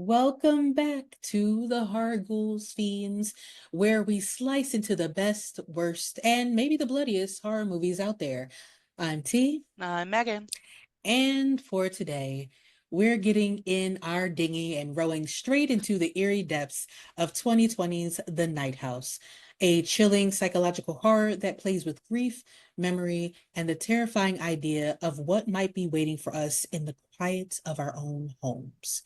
Welcome back to the Horror Ghouls Fiends, where we slice into the best, worst, and maybe the bloodiest horror movies out there. I'm T, Megan. and for today, we're getting in our dinghy and rowing straight into the eerie depths of 2020's The Night House, a chilling psychological horror that plays with grief, memory, and the terrifying idea of what might be waiting for us in the quiet of our own homes.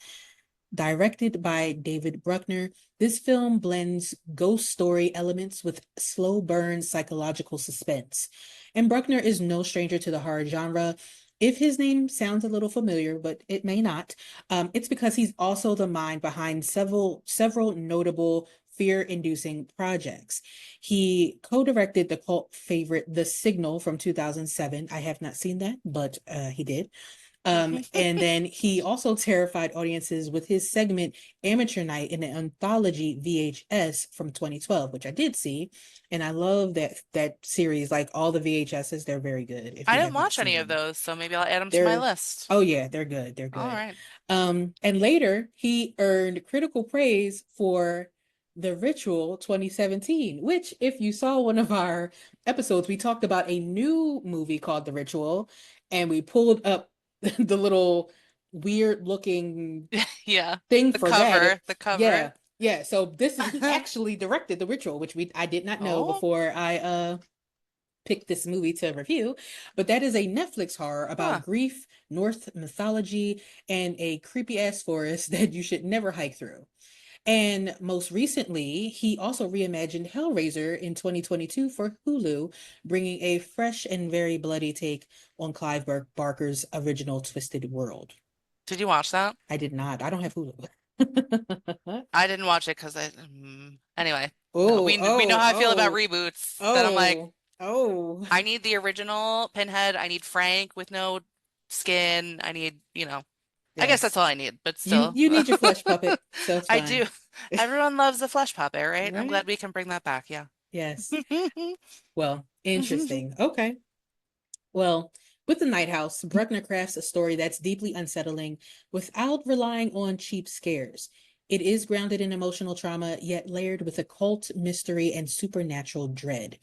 Directed by David Bruckner, this film blends ghost story elements with slow burn psychological suspense. And Bruckner is no stranger to the horror genre. If his name sounds a little familiar, but it may not, it's because he's also the mind behind several notable fear-inducing projects. He co-directed the cult favorite The Signal from 2007. I have not seen that, but he did. And then he also terrified audiences with his segment Amateur Night in the anthology VHS from 2012, which I did see. And I love that series. Like all the VHSs, they're very good if I you didn't have not watch seen any of them. those, so maybe I'll add them to my They're list. oh yeah, they're good. They're All good. right. And later he earned critical praise for The Ritual 2017, which if you saw one of our episodes, we talked about a new movie called The Ritual, and we pulled up the little weird looking Yeah. thing The for that. cover, the cover. Yeah, yeah. So this is he actually directed The Ritual, which we I did not know Oh, before I picked this movie to review, but that is a Netflix horror about huh. grief, Norse mythology, and a creepy ass forest that you should never hike through. And most recently, he also reimagined Hellraiser in 2022 for Hulu, bringing a fresh and very bloody take on Barker's original Twisted World. Did you watch that? I did not. I don't have Hulu. I didn't watch it because anyway, no, Oh, we know oh, how I feel about oh, reboots. That I'm like, oh, oh. I need the original Pinhead. I need Frank with no skin. I need, I guess that's Yes. all I need, but You still. you need your flesh puppet, so it's I do. fine. Everyone loves the flesh puppet, right? I'm Right? glad we can bring that back. Yeah. Yes. Well, interesting. Okay. Well, with The Night House, Bruckner crafts a story that's deeply unsettling without relying on cheap scares. It is grounded in emotional trauma, yet layered with occult mystery and supernatural dread.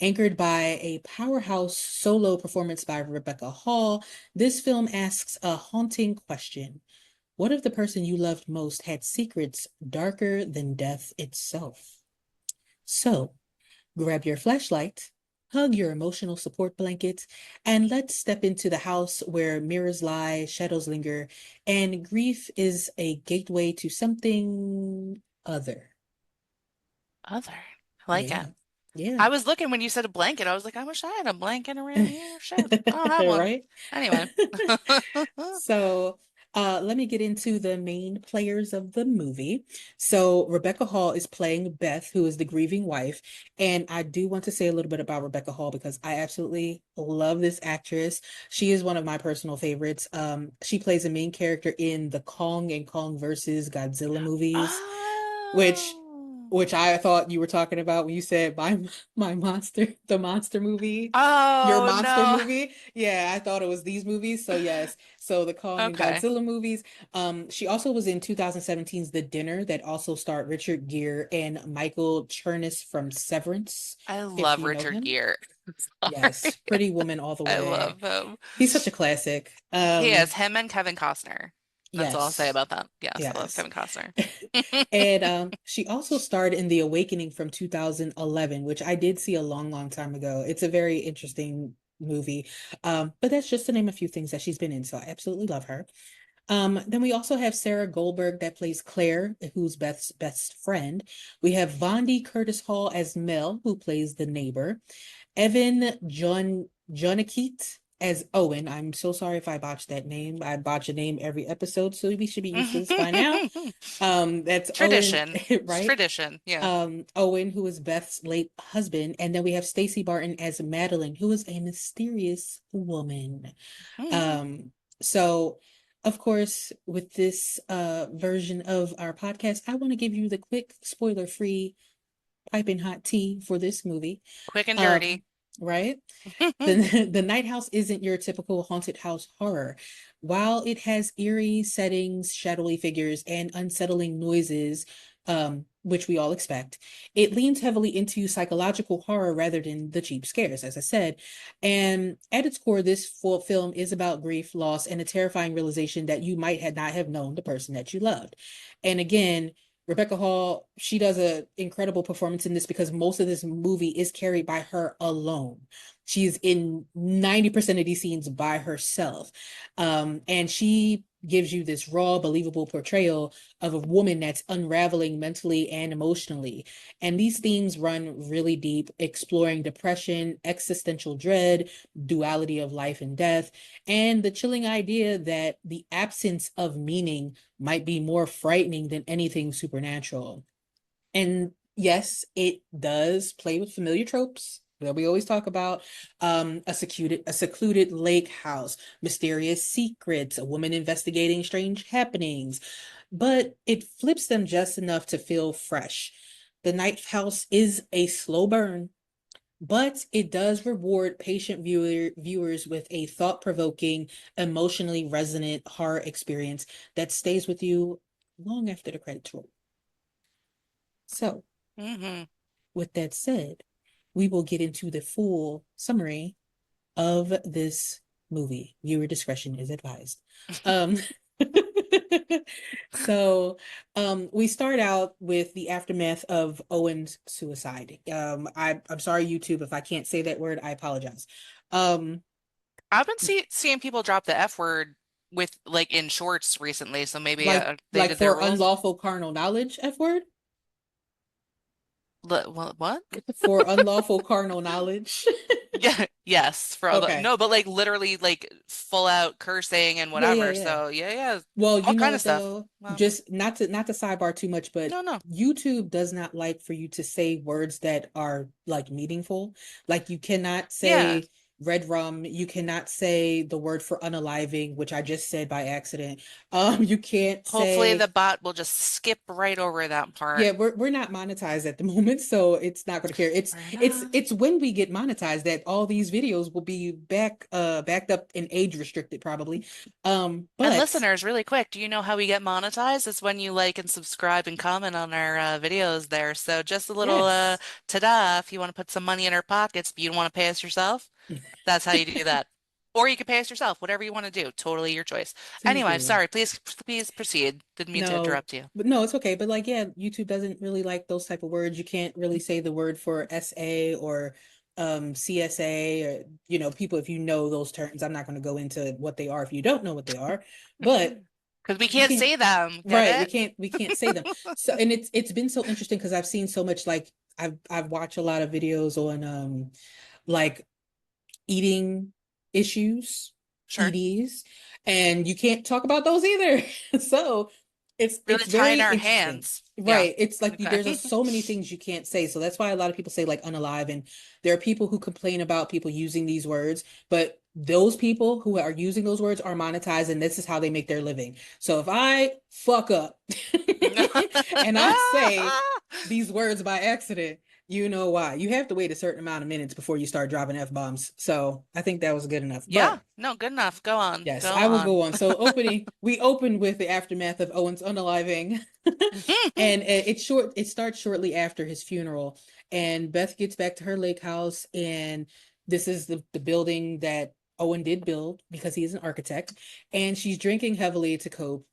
Anchored by a powerhouse solo performance by Rebecca Hall, this film asks a haunting question. What if the person you loved most had secrets darker than death itself? So, grab your flashlight, hug your emotional support blanket, and let's step into the house where mirrors lie, shadows linger, and grief is a gateway to something other. Other. I like it. Yeah. Yeah. I was looking when you said a blanket. I was like, I wish I had a blanket around here. Shit, I don't have one. Right? Anyway. So, let me get into the main players of the movie. So, Rebecca Hall is playing Beth, who is the grieving wife. And I do want to say a little bit about Rebecca Hall because I absolutely love this actress. She is one of my personal favorites. She plays a main character in the Kong and Kong versus Godzilla movies, which Oh. which I thought you were talking about when you said my monster, the monster movie, your Oh monster no. movie. Yeah, I thought it was these movies. So yes, so the Kong and Okay. Godzilla movies. She also was in 2017's The Dinner that also starred Richard Gere and Michael Chernus from Severance, I if love you know Richard him. Gere. Sorry. Yes, Pretty Woman all the I way. love him. He's such a classic. He is him and Kevin Costner. That's all I'll say Yes, about that. Yes, I love yes. Kevin Costner. And she also starred in The Awakening from 2011, which I did see a long, long time ago. It's a very interesting movie. But that's just to name a few things that she's been in. So I absolutely love her. Then we also have Sarah Goldberg that plays Claire, who's Beth's best friend. We have Vondi Curtis Hall as Mel, who plays the neighbor. Evan Jonikit as Owen. I'm so sorry if I botched that name. I botch a name every episode, so we should be used to this by now. That's Owen, Tradition. It's right? tradition. Yeah. Owen, who is Beth's late husband, and then we have Stacey Barton as Madeline, who is a mysterious woman. Hmm. Um, so of course, with this version of our podcast, I want to give you the quick spoiler-free piping hot tea for this movie. Quick and Um, dirty. right? The Night House isn't your typical haunted house horror. while it has eerie settings, shadowy figures, and unsettling noises, which we all expect, it leans heavily into psychological horror rather than the cheap scares, as I said. And at its core, this full film is about grief, loss, and a terrifying realization that you might had not have known the person that you loved. And again, Rebecca Hall, she does an incredible performance in this because most of this movie is carried by her alone. She's in 90% of these scenes by herself. And she gives you this raw, believable portrayal of a woman that's unraveling mentally and emotionally. And these themes run really deep, exploring depression, existential dread, duality of life and death, and the chilling idea that the absence of meaning might be more frightening than anything supernatural. And yes, it does play with familiar tropes that we always talk about. A secluded lake house, mysterious secrets, a woman investigating strange happenings, but it flips them just enough to feel fresh. The Night House is a slow burn, but it does reward patient viewers with a thought-provoking, emotionally resonant horror experience that stays with you long after the credits roll. So, Hmm. with that said, we will get into the full summary of this movie. Viewer discretion is advised. Um, so we start out with the aftermath of Owen's suicide. I'm sorry, YouTube, if I can't say that word, I apologize. Um, I've been seeing people drop the F word with like in shorts recently, so maybe like they like did their for rules. unlawful carnal knowledge, F word? What? For unlawful carnal knowledge. Yeah, yes, for all the Okay. no, but like literally like full out cursing and Yeah, yeah, whatever. yeah. So yeah, yeah, Well, all you know kind of what stuff. though? Well, Just not to sidebar too much, but no, no. YouTube does not like for you to say words that are like meaningful. Like you cannot Yeah. say red rum, you cannot say the word for unaliving, which I just said by accident. You can't Hopefully the say bot will just skip right over that yeah, part. we're not monetized at the moment, so it's not going to care. It's Fair it's enough. it's when we get monetized that all these videos will be backed up and age restricted probably. And But listeners, really quick, do you know how we get monetized? It's when you like and subscribe and comment on our videos there. So just a little yes. ta-da if you want to put some money in our pockets, but you don't want to pay us yourself. That's how you do that. Or you can pay us yourself, whatever you want to do. Totally your choice. Please Anyway, do. sorry, please proceed. Didn't mean to No, interrupt you. but no, it's okay. But like, yeah, YouTube doesn't really like those type of words. You can't really say the word for SA or CSA or people if you know those terms. I'm not going to go into what they are if you don't know what they are, but Because we you can't can't say them, get right, it? we can't say them. So and it's been so interesting because I've seen so much like I've watched a lot of videos on like eating issues, Sure. EDs, and you can't talk about those either. So Really it's tying very our interesting. hands. Yeah. Right. It's like Okay. there's so many things you can't say. So that's why a lot of people say like unalive. And there are people who complain about people using these words, but those people who are using those words are monetized and this is how they make their living. So if I fuck up and I say these words by accident, you know why. You have to wait a certain amount of minutes before you start dropping F-bombs. So I think that was good enough. Yeah. But No, good enough. Go on. yes, Go I will on. go on. So we opened with the aftermath of Owen's unaliving. And it starts shortly after his funeral. And Beth gets back to her lake house, and this is the building that Owen did build because he is an architect. And she's drinking heavily to cope,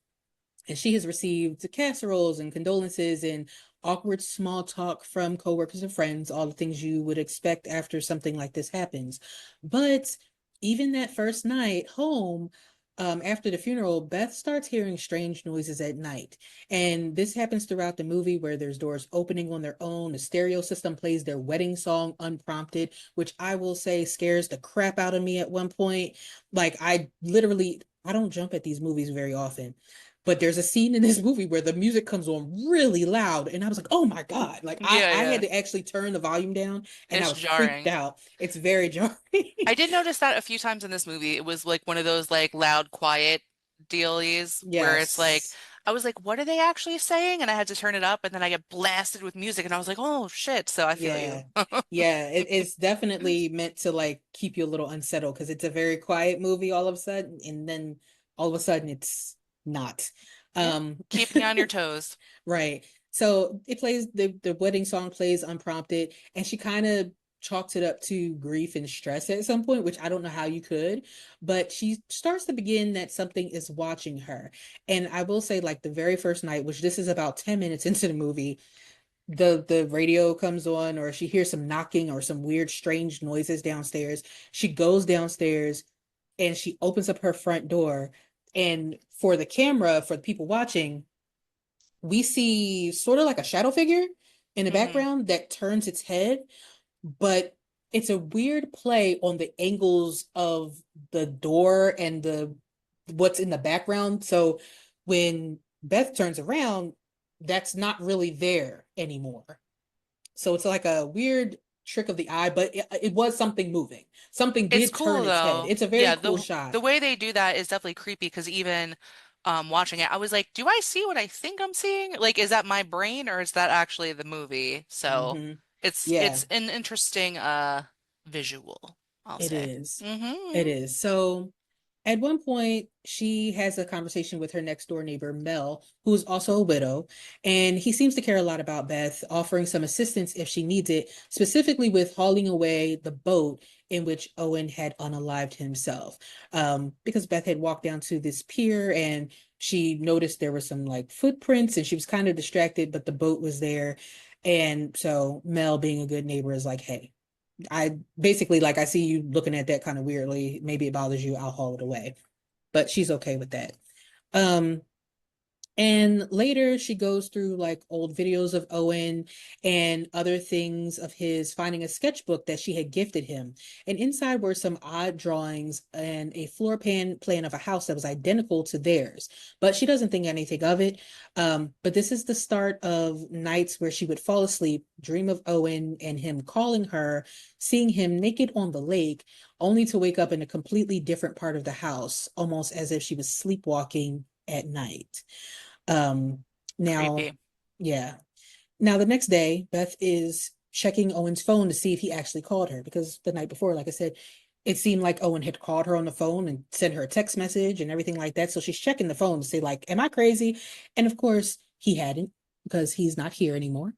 and she has received casseroles and condolences and awkward small talk from coworkers and friends, all the things you would expect after something like this happens. But even that first night home, after the funeral, Beth starts hearing strange noises at night. And this happens throughout the movie where there's doors opening on their own. The stereo system plays their wedding song unprompted, which I will say scares the crap out of me at one point. Like I don't jump at these movies very often, but there's a scene in this movie where the music comes on really loud, and I was like, "Oh my God!" Like Yeah, I had yeah. to actually turn the volume down, and I It's was freaked jarring. out. It's very jarring. I did notice that a few times in this movie. It was like one of those like loud, quiet dealies where it's like, Yes. I was like, what are they actually saying? And I had to turn it up and then I get blasted with music and I was like, oh shit. So I feel Yeah. you. Yeah, it's definitely meant to like keep you a little unsettled because it's a very quiet movie all of a sudden, and then all of a sudden it's not. Yep. Um, Keeping you on your toes. right. So it plays the wedding song plays unprompted, and she kind of chalks it up to grief and stress at some point, which I don't know how you could, but she starts to begin that something is watching her. And I will say, like the very first night, which this is about 10 minutes into the movie, the radio comes on, or she hears some knocking or some weird strange noises downstairs. She goes downstairs and she opens up her front door, and for the camera, for the people watching, we see sort of like a shadow figure in the Hmm. background that turns its head, but it's a weird play on the angles of the door and the what's in the background. So when Beth turns around, that's not really there anymore. So it's like a weird trick of the eye, but it was something moving. Something It's did turn cool its head. though. It's a very Yeah, cool the shot. way they do that is definitely creepy because even watching it, I was like, do I see what I think I'm seeing? Like, is that my brain or is that actually the movie? So Hmm. it's Yeah, an interesting visual, I'll it say. is. Hmm. It is. So at one point, she has a conversation with her next door neighbor, Mel, who is also a widow, and he seems to care a lot about Beth, offering some assistance if she needs it, specifically with hauling away the boat in which Owen had unalived himself. Because Beth had walked down to this pier and she noticed there were some like footprints and she was kind of distracted, but the boat was there. And so Mel, being a good neighbor, is like, hey, I basically like I see you looking at that kind of weirdly. Maybe it bothers you. I'll haul it away. But she's okay with that. Um, and later she goes through like old videos of Owen and other things of his, finding a sketchbook that she had gifted him. And inside were some odd drawings and a floor plan of a house that was identical to theirs. But she doesn't think anything of it. But this is the start of nights where she would fall asleep, dream of Owen and him calling her, seeing him naked on the lake, only to wake up in a completely different part of the house, almost as if she was sleepwalking at night. Um, now, Creepy. yeah. Now, the next day, Beth is checking Owen's phone to see if he actually called her because the night before, like I said, it seemed like Owen had called her on the phone and sent her a text message and everything like that. So she's checking the phone to say, like, am I crazy? And of course, he hadn't because he's not here anymore.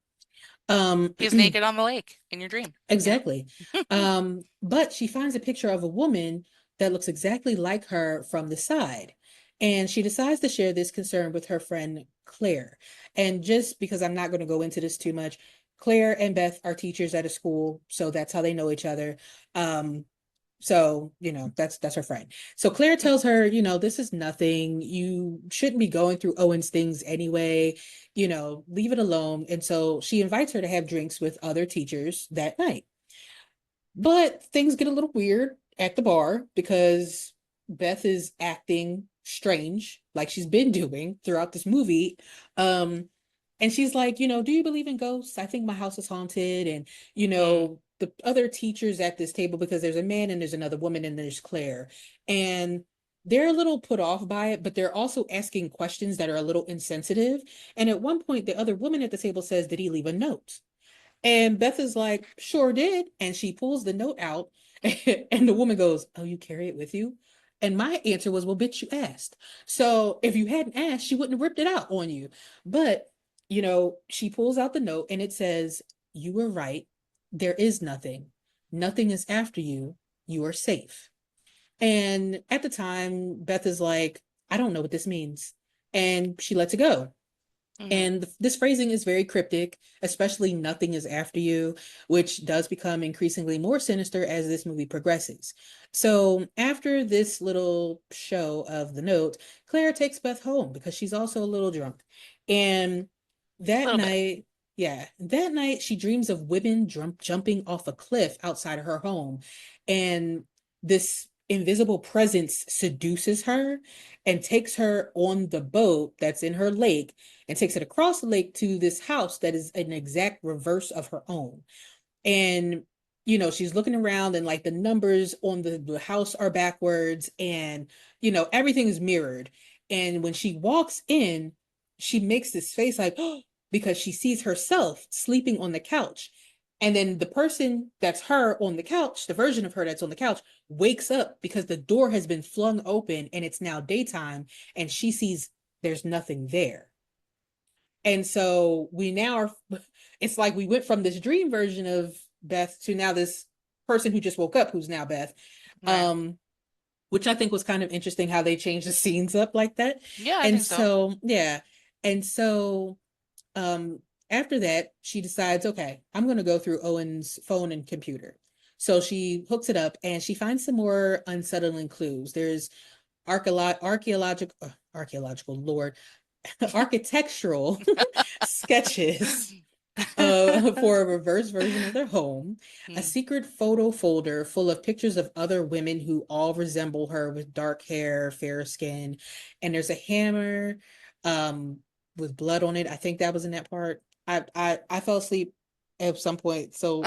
Um, He's naked on the lake in your dream, you know? Exactly. But she finds a picture of a woman that looks exactly like her from the side. And she decides to share this concern with her friend Claire. And just because I'm not going to go into this too much, Claire and Beth are teachers at a school, so that's how they know each other. Um, so, that's her friend. So Claire tells her, this is nothing. You shouldn't be going through Owen's things anyway. Leave it alone. And so she invites her to have drinks with other teachers that night. But things get a little weird at the bar because Beth is acting strange, like she's been doing throughout this movie. Um, and she's like, do you believe in ghosts? I think my house is haunted. And, Mm. the other teachers at this table, because there's a man and there's another woman and there's Claire. And they're a little put off by it, but they're also asking questions that are a little insensitive. And at one point, the other woman at the table says, did he leave a note? And Beth is like, sure did. And she pulls the note out, and the woman goes, oh, you carry it with you? And my answer was, well, bitch, you asked. So if you hadn't asked, she wouldn't have ripped it out on you. But, she pulls out the note and it says, you were right. There is nothing. Nothing is after you. You are safe. And at the time, Beth is like, I don't know what this means. And she lets it go. Hmm. And this phrasing is very cryptic, especially nothing is after you, which does become increasingly more sinister as this movie progresses. So, after this little show of the note, Claire takes Beth home because she's also a little drunk. And A that little bit. night, yeah, that night she dreams of women jumping off a cliff outside of her home. And this invisible presence seduces her and takes her on the boat that's in her lake and takes it across the lake to this house that is an exact reverse of her own. And she's looking around and like the numbers on the house are backwards, and everything is mirrored. And when she walks in, she makes this face like, oh, because she sees herself sleeping on the couch. And then the person that's her on the couch, the version of her that's on the couch, wakes up because the door has been flung open and it's now daytime and she sees there's nothing there. And so we now are, it's like we went from this dream version of Beth to now this person who just woke up who's now Beth. Right. Um, which I think was kind of interesting how they changed the scenes up like that. Yeah, I And think so. so, yeah. And so um after that, she decides, okay, I'm going to go through Owen's phone and computer. So she hooks it up and she finds some more unsettling clues. There's archaeological lord architectural sketches for a reverse version of their home, a Hmm. secret photo folder full of pictures of other women who all resemble her with dark hair, fair skin, and there's a hammer um, with blood on it. I think that was in that part. I fell asleep at some point, so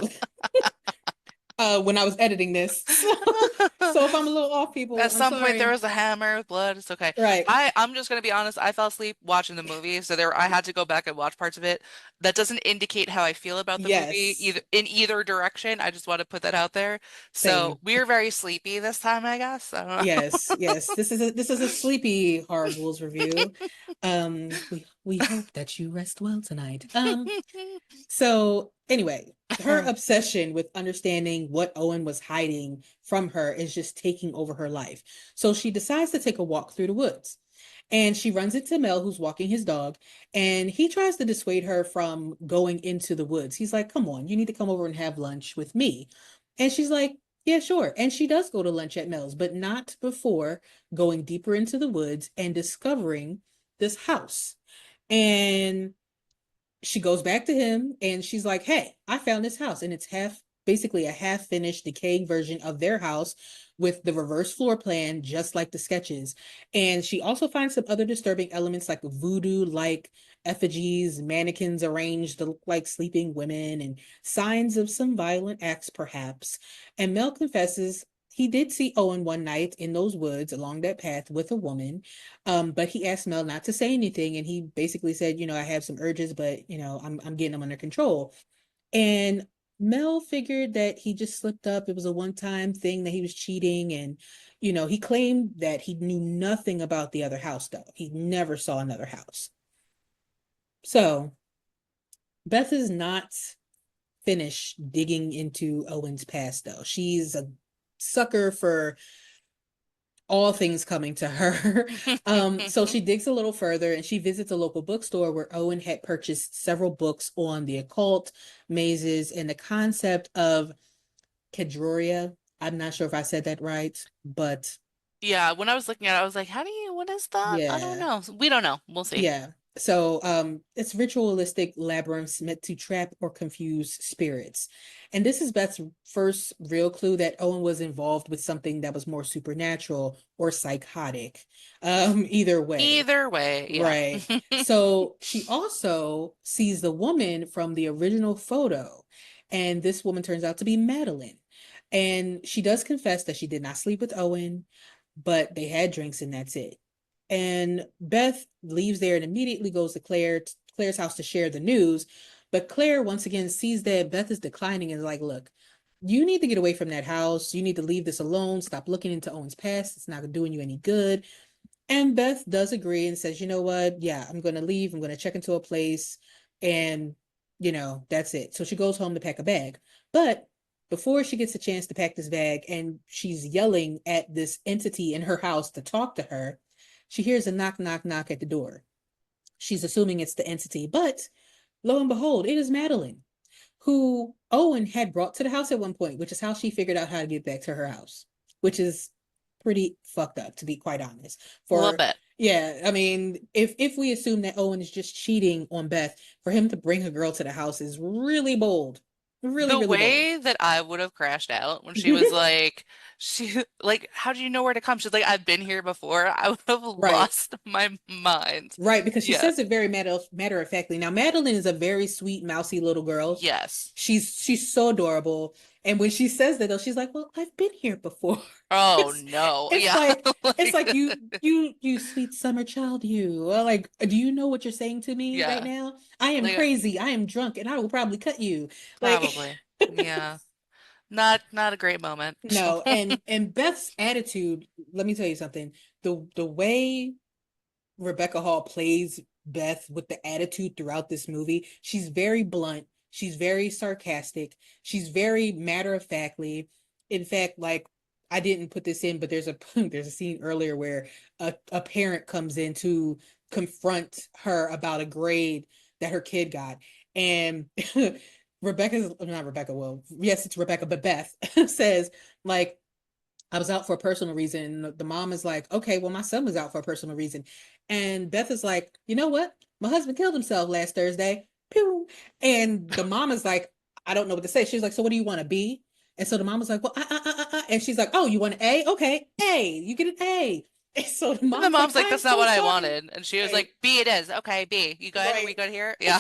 when I was editing this, so if I'm a little off, people, At I'm some point there sorry. was a hammer with blood. It's okay. Right? I'm just gonna be honest, I fell asleep watching the movie, so there I had to go back and watch parts of it. That doesn't indicate how I feel about the movie Yes. either in either direction. I just want to put that out there. So Same. we're very sleepy this time, I guess. I don't Yes, yes. This is a sleepy horror ghouls review. We hope that you rest well tonight. So anyway, her know. obsession with understanding what Owen was hiding from her is just taking over her life. So she decides to take a walk through the woods. And she runs into Mel, who's walking his dog, and he tries to dissuade her from going into the woods. He's like, come on, you need to come over and have lunch with me. And she's like, yeah, sure. And she does go to lunch at Mel's, but not before going deeper into the woods and discovering this house. And she goes back to him and she's like, hey, I found this house. And it's basically a half finished, decaying version of their house with the reverse floor plan, just like the sketches. And she also finds some other disturbing elements like voodoo like effigies, mannequins arranged to look like sleeping women, and signs of some violent acts, perhaps. And Mel confesses he did see Owen one night in those woods along that path with a woman. But he asked Mel not to say anything, and he basically said, I have some urges, but I'm getting them under control. And Mel figured that he just slipped up. It was a one-time thing that he was cheating, and he claimed that he knew nothing about the other house, though. He never saw another house. So Beth is not finished digging into Owen's past, though. She's a sucker for all things coming to her. So she digs a little further and she visits a local bookstore where Owen had purchased several books on the occult, mazes, and the concept of Kedroria. I'm not sure if I said that right, but Yeah, when I was looking at it, I was like, what is that? I don't yeah. know. We don't know. We'll see. Yeah. So it's ritualistic labyrinths meant to trap or confuse spirits. And this is Beth's first real clue that Owen was involved with something that was more supernatural or psychotic. Either way. Either way, yeah. Right. So she also sees the woman from the original photo, and this woman turns out to be Madeline. And she does confess that she did not sleep with Owen, but they had drinks and that's it. And Beth leaves there and immediately goes to Claire's house to share the news. But Claire once again sees that Beth is declining and is like, look, you need to get away from that house. You need to leave this alone. Stop looking into Owen's past. It's not doing you any good. And Beth does agree and says, you know what? Yeah, I'm going to leave. I'm going to check into a place. And, that's it. So she goes home to pack a bag. But before she gets a chance to pack this bag and she's yelling at this entity in her house to talk to her, she hears a knock, knock, knock at the door. She's assuming it's the entity. But lo and behold, it is Madeline, who Owen had brought to the house at one point, which is how she figured out how to get back to her house, which is pretty fucked up, to be quite honest. A little For bit. yeah, I mean, if we assume that Owen is just cheating on Beth, for him to bring a girl to the house is really bold, really, The really bold. way that I would have crashed out when she was like, how do you know where to come? She's like, I've been here before. I would have Right, lost my mind. right, because she Yeah. says it very matter of factly. Now, Madeline is a very sweet, mousy little girl. Yes. She's so adorable. And when she says that though, she's like, "Well, I've been here before." Oh It's no. it's Yeah. like it's Like like you sweet summer child, you. Well, like, do you know what you're saying to me right yeah. now? I am Like crazy. I am drunk, and I will probably cut you. Like, probably. Yeah. Not a great moment. no. And Beth's attitude. Let me tell you something. The way Rebecca Hall plays Beth with the attitude throughout this movie. She's very blunt. She's very sarcastic. She's very matter of factly. In fact, like, I didn't put this in, but there's a there's a scene earlier where a parent comes in to confront her about a grade that her kid got. And Rebecca's not Rebecca, well, yes, it's Rebecca, but Beth says, like, I was out for a personal reason. And the mom is like, okay, well, my son was out for a personal reason. And Beth is like, you know what? My husband killed himself last Thursday. Pew. And the mom is like, I don't know what to say. She's like, so what do you want to be? And so the mom was like, well, and she's like, oh, you want an A? Okay, A. You get an A. And so the And the mom's like, mom's like, I'm that's not so what I sorry. wanted. And she was Right, like, B it is. Okay, B. You good? Are we right, good here? Yeah.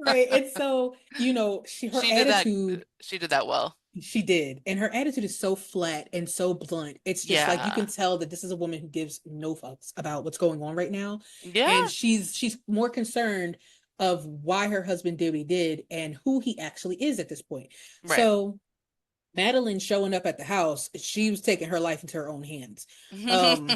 right. And so, her She did that. attitude, She did that well. she did. And her attitude is so flat and so blunt. It's just like you can Yeah. tell that this is a woman who gives no fucks about what's going on right now. And Yeah. she's more concerned of why her husband did what he did and who he actually is at this point. Right. So Madeline showing up at the house, she was taking her life into her own hands. Um,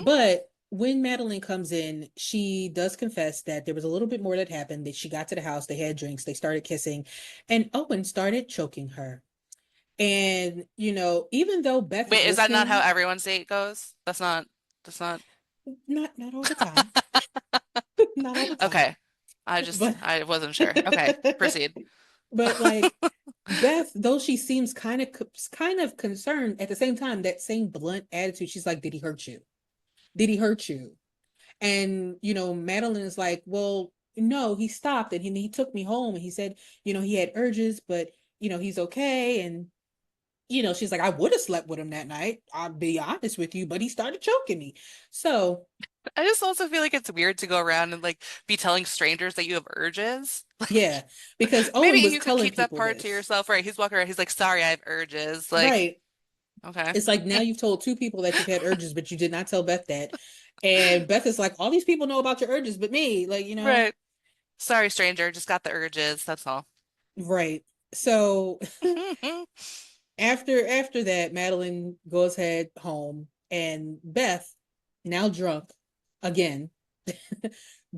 but when Madeline comes in, she does confess that there was a little bit more that happened. That she got to the house, they had drinks, they started kissing, and Owen started choking her. And, even though Beth is Wait, is that not how listening, everyone's date goes? That's not not all the time, not all the time, okay. but I wasn't sure. Okay, proceed. but like Beth, though she seems kind of concerned, at the same time, that same blunt attitude, she's like, "Did he hurt you? Did he hurt you?" And Madeline is like, "Well, no, he stopped and he took me home and he said, he had urges, but he's okay." And she's like, I would have slept with him that night. I'll be honest with you, but he started choking me. So, I just also feel like it's weird to go around and like be telling strangers that you have urges. yeah, because Maybe Owen was you could telling keep that people part to this. yourself, right? He's walking around, he's like, sorry, I have urges. Like, Right. okay. It's like now you've told two people that you've had urges, but you did not tell Beth that. And Beth is like, all these people know about your urges, but me, like, Right. Sorry, stranger, just got the urges, that's all. right. So after that, Madeline goes head home, and Beth, now drunk again,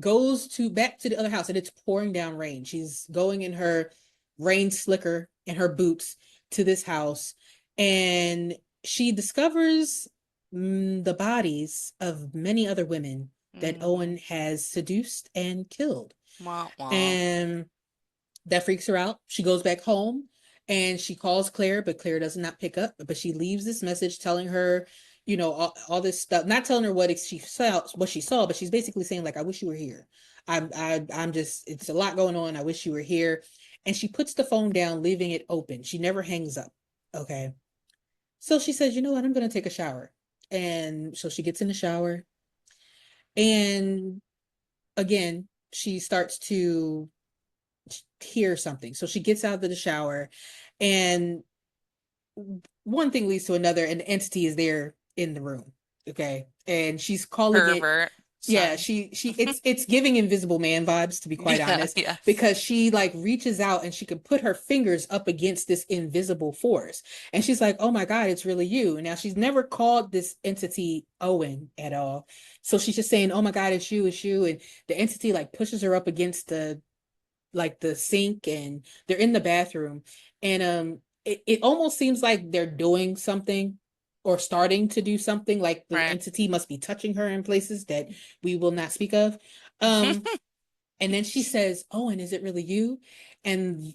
goes to back to the other house, and it's pouring down rain. She's going in her rain slicker and her boots to this house, and she discovers the bodies of many other women that Mm, Owen has seduced and killed. wah, wah. And that freaks her out. She goes back home and she calls Claire, but Claire does not pick up. But she leaves this message telling her, all this stuff, not telling her what she saw, but she's basically saying, like, I wish you were here. I'm just, it's a lot going on. I wish you were here. And she puts the phone down, leaving it open. She never hangs up. Okay. So she says, you know what? I'm going to take a shower. And so she gets in the shower. And again, she starts to hear something. So she gets out of the shower, and one thing leads to another, and the entity is there in the room. Okay. And she's calling it, Pervert. yeah, Sorry. it's giving Invisible Man vibes, to be quite Yeah, honest, yes. because she like reaches out and she can put her fingers up against this invisible force. And she's like, oh my God, it's really you. Now she's never called this entity Owen at all. So she's just saying, oh my God, it's you, it's you. And the entity like pushes her up against the sink, and they're in the bathroom, and it almost seems like they're doing something or starting to do something, like the Right. entity must be touching her in places that we will not speak of. um and then she says, oh, and is it really you? And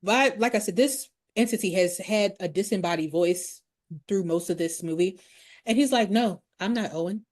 like I said, this entity has had a disembodied voice through most of this movie, and he's like, no, I'm not Owen.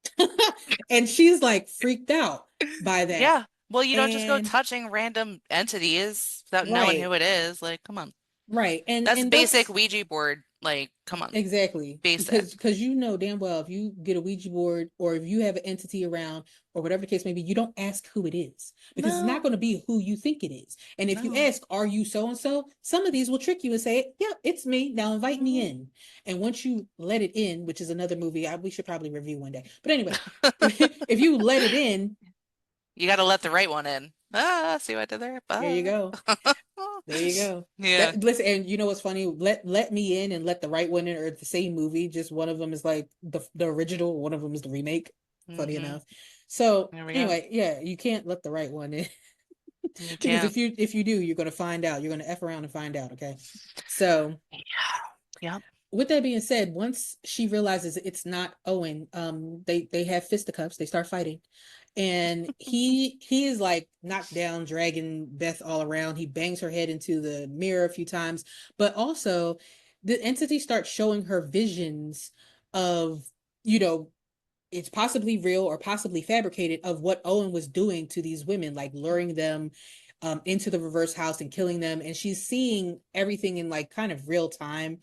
And she's like freaked out by that. Yeah. Well, you don't just go And touching random entities without knowing right, who it is. Like, come on. right. and That's and basic thus Ouija board Like, come on, Exactly. basic. Because you know damn well if you get a Ouija board or if you have an entity around or whatever the case may be, you don't ask who it is because it's not No, going to be who you think it is. And if you no. ask, are you so and so? Some of these will trick you and say, yeah, it's me. Now invite me Mhm. in. And once you let it in, which is another movie we should probably review one day. But anyway, if you let it in, You got to let the right one in. Ah, see what I did there? there you Ah. go. There you go. Yeah. That listen, and you know what's funny? Let me in and let the right one in are the same movie. Just one of them is like the original, one of them is the remake. Funny Hmm. enough. So There we go. anyway, yeah, you can't let the right one in You because can't. if you do, you're gonna find out. You're gonna f around and find out. Okay. So Yeah. Yep. with that being said, once she realizes it's not Owen, they have fisticuffs, they start fighting. And he is like knocked down, dragging Beth all around. He bangs her head into the mirror a few times, but also the entity starts showing her visions of, you know, it's possibly real or possibly fabricated of what Owen was doing to these women, like luring them into the reverse house and killing them. And she's seeing everything in like kind of real time.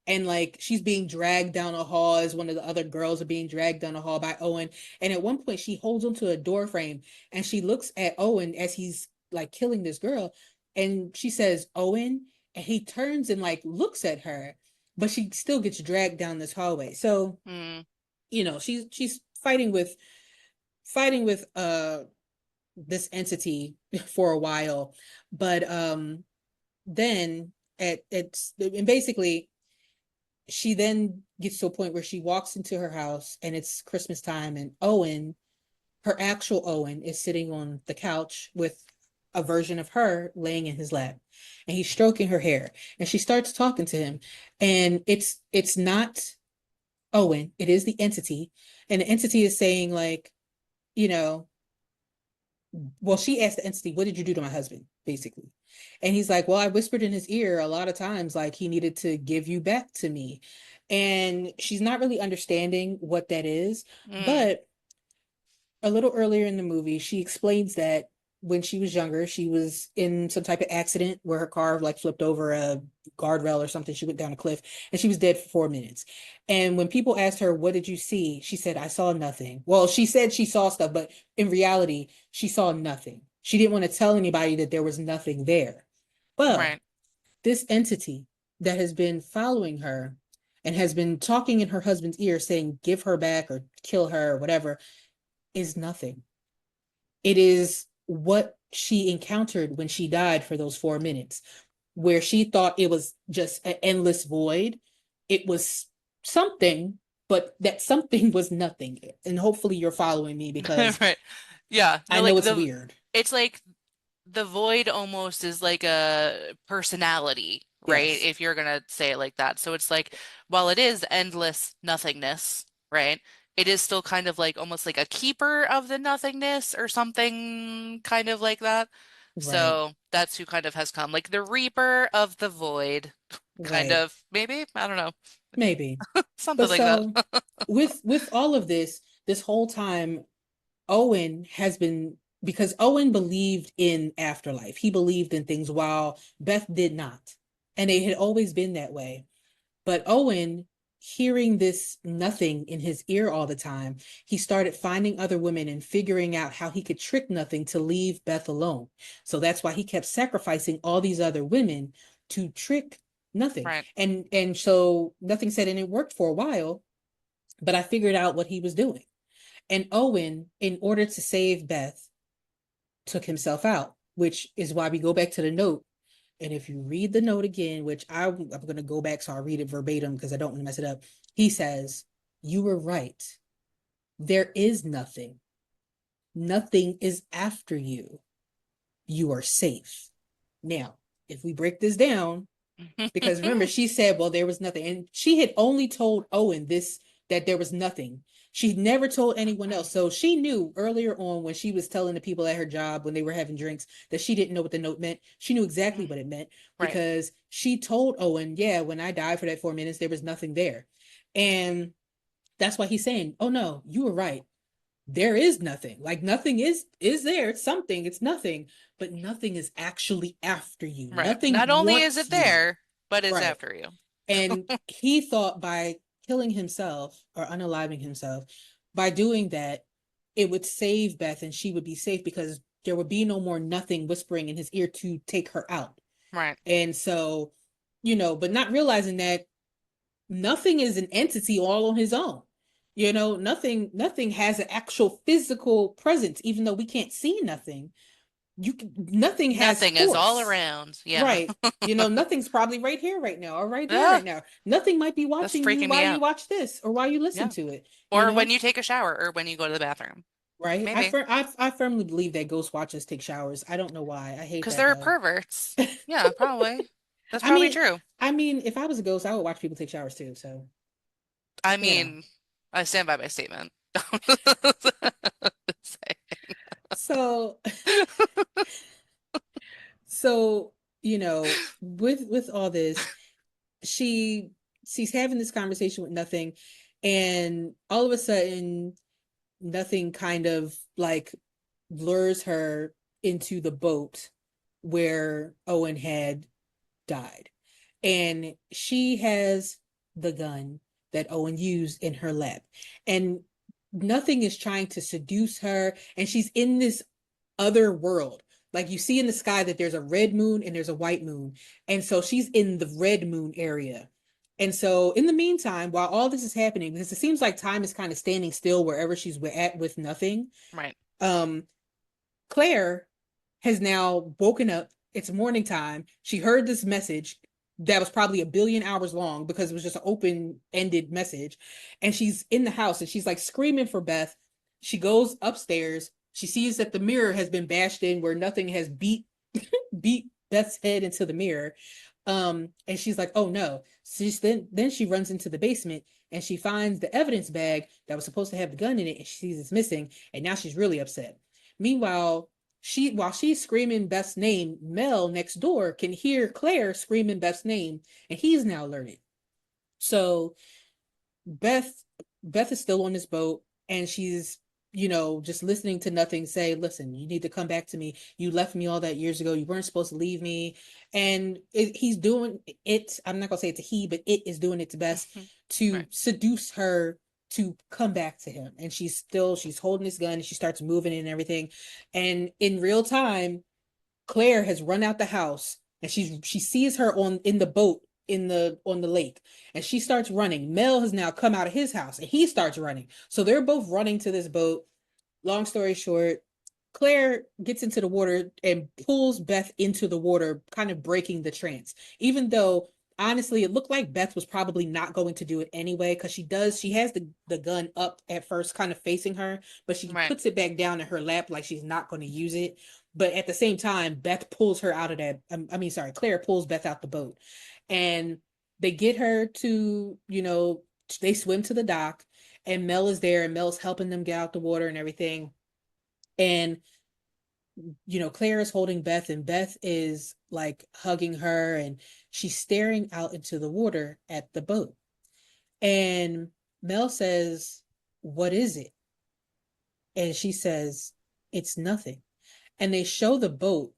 And like she's being dragged down a hall as one of the other girls are being dragged down a hall by Owen. And at one point, she holds onto a door frame and she looks at Owen as he's like killing this girl. And she says, Owen. And he turns and like looks at her, but she still gets dragged down this hallway. So Mm. you know she's fighting with this entity for a while, but then at it's and basically she then gets to a point where she walks into her house and it's Christmas time and Owen, her actual Owen, is sitting on the couch with a version of her laying in his lap and he's stroking her hair and she starts talking to him and it's not Owen, it is the entity. And the entity is saying, like, you know, well, she asked the entity, what did you do to my husband? Basically. And he's like, well, I whispered in his ear a lot of times, like, he needed to give you back to me. And she's not really understanding what that is. Mm. But a little earlier in the movie, she explains that when she was younger, she was in some type of accident where her car like flipped over a guardrail or something. She went down a cliff and she was dead for 4 minutes. And when people asked her, what did you see? She said, I saw nothing. Well, she said she saw stuff, but in reality, she saw nothing. She didn't want to tell anybody that there was nothing there. Well, Right. this entity that has been following her and has been talking in her husband's ear saying, give her back or kill her or whatever, is nothing. It is what she encountered when she died for those 4 minutes, where she thought it was just an endless void. It was something, but that something was nothing. And hopefully you're following me because Right. Yeah. I No, know like it's weird. it's like the void almost is like a personality, right? Yes, If you're gonna say it like that. So it's like, while it is endless nothingness, right? It is still kind of like almost like a keeper of the nothingness or something kind of like that. right, So that's who kind of has come, like the reaper of the void, kind right. of, maybe, I don't know, Maybe. something But like that. so with all of this, this whole time Owen has been because Owen believed in afterlife. He believed in things while Beth did not. And it had always been that way. But Owen, hearing this nothing in his ear all the time, he started finding other women and figuring out how he could trick nothing to leave Beth alone. So that's why he kept sacrificing all these other women to trick nothing. Right. And so nothing said, and it worked for a while, but I figured out what he was doing. And Owen, in order to save Beth, took himself out, which is why we go back to the note. And if you read the note again, which I'm going to go back so I'll read it verbatim because I don't want to mess it up. He says, you were right. There is nothing. Nothing is after you. You are safe. Now, if we break this down, because remember, she said, well, there was nothing. And she had only told Owen this, that there was nothing. She never told anyone else. So she knew earlier on when she was telling the people at her job when they were having drinks that she didn't know what the note meant. She knew exactly what it meant Right. because she told Owen, yeah, when I died for that 4 minutes, there was nothing there. And that's why he's saying, oh no, you were right. There is nothing. Like nothing is there. It's something. It's nothing. But nothing is actually after you. Right. Nothing Not only is wants it you. there, but is Right. after you. And he thought by killing himself or unaliving himself, by doing that, it would save Beth and she would be safe because there would be no more nothing whispering in his ear to take her out. Right. And so, but not realizing that nothing is an entity all on his own. Nothing has an actual physical presence, even though we can't see nothing. Nothing has Nothing is all force. around. Yeah. Right. Nothing's probably right here right now or right there right Ah, now. Nothing might be that's watching you freaking me while you out. watch this or while you listen Yeah. to it, Or when you take a shower or when you go to the bathroom. right? Maybe. I firmly believe that ghost watchers take showers. I don't know why. I hate Because that they're though. perverts. Yeah, probably. That's I probably mean, true. if I was a ghost, I would watch people take showers too. So, I you know. mean, I stand by my statement. Say. So, so, with all this, she she's having this conversation with nothing, and all of a sudden nothing kind of like lures her into the boat where Owen had died. And she has the gun that Owen used in her lap. And nothing is trying to seduce her. And she's in this other world. Like you see in the sky that there's a red moon and there's a white moon. And so she's in the red moon area. And so in the meantime, while all this is happening, because it seems like time is kind of standing still wherever she's at with nothing, Right. um, Claire has now woken up. It's morning time. She heard this message that was probably a billion hours long because it was just an open ended message. And she's in the house and she's like screaming for Beth. She goes upstairs. She sees that the mirror has been bashed in where nothing has beat Beth's head into the mirror. And she's like, oh no. Then she runs into the basement and she finds the evidence bag that was supposed to have the gun in it and she sees it's missing. And now she's really upset. Meanwhile, while she's screaming Beth's name, Mel next door can hear Claire screaming Beth's name, and he's now alerted. So Beth Beth is still on this boat, and she's just listening to nothing say, listen, you need to come back to me. You left me all that years ago. You weren't supposed to leave me. And he's doing it. I'm not gonna say it's a he, but it is doing its best to Right. seduce her to come back to him. And she's holding this gun and she starts moving and everything. And in real time, Claire has run out the house and she sees her on in the boat on the lake, and she starts running. Mel has now come out of his house and he starts running. So they're both running to this boat. Long story short, Claire gets into the water and pulls Beth into the water, kind of breaking the trance. Even though honestly, it looked like Beth was probably not going to do it anyway, because she has the gun up at first, kind of facing her, but she Right. puts it back down in her lap like she's not going to use it. But at the same time, Beth pulls her out of that. Sorry, Claire pulls Beth out the boat, and they get her to, they swim to the dock, and Mel is there, and Mel's helping them get out the water and everything. And Claire is holding Beth, and Beth is like hugging her, and she's staring out into the water at the boat. And Mel says, what is it? And she says, it's nothing. And they show the boat,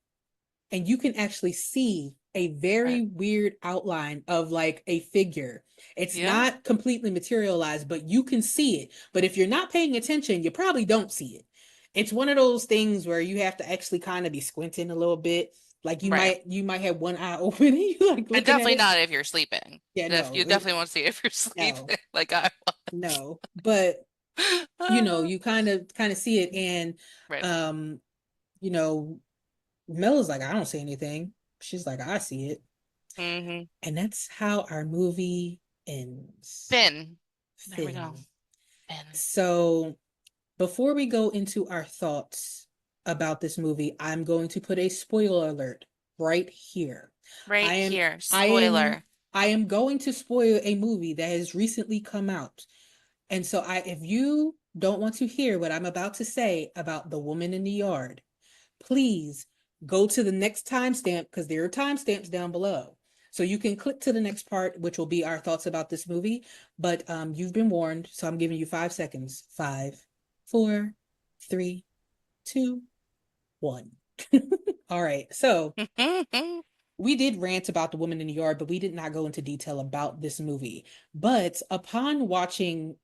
and you can actually see a Right. very weird outline of like a figure. It's Yeah. not completely materialized, but you can see it. But if you're not paying attention, you probably don't see it. It's one of those things where you have to actually kind of be squinting a little bit. Like Right. you might have one eye open and you like And looking at definitely it. not if you're sleeping. Yeah, You definitely want to see if you're no, sleeping like I no. But was. you kind of see it, and Right. um, you know, Mel is like, I don't see anything. She's like, I see it. Hmm. And that's how our movie ends. Finn. There we go. Finn. Finn. So before we go into our thoughts about this movie, I'm going to put a spoiler alert right here. I Right am here. I am Spoiler. I am going to spoil a movie that has recently come out. And so if you don't want to hear what I'm about to say about the woman in the yard, please go to the next timestamp because there are timestamps down below. So you can click to the next part, which will be our thoughts about this movie. But you've been warned, so I'm giving you 5 seconds. Five, four, three, two, one. All right. So we did rant about The Woman in the Yard, but we did not go into detail about this movie. But upon watching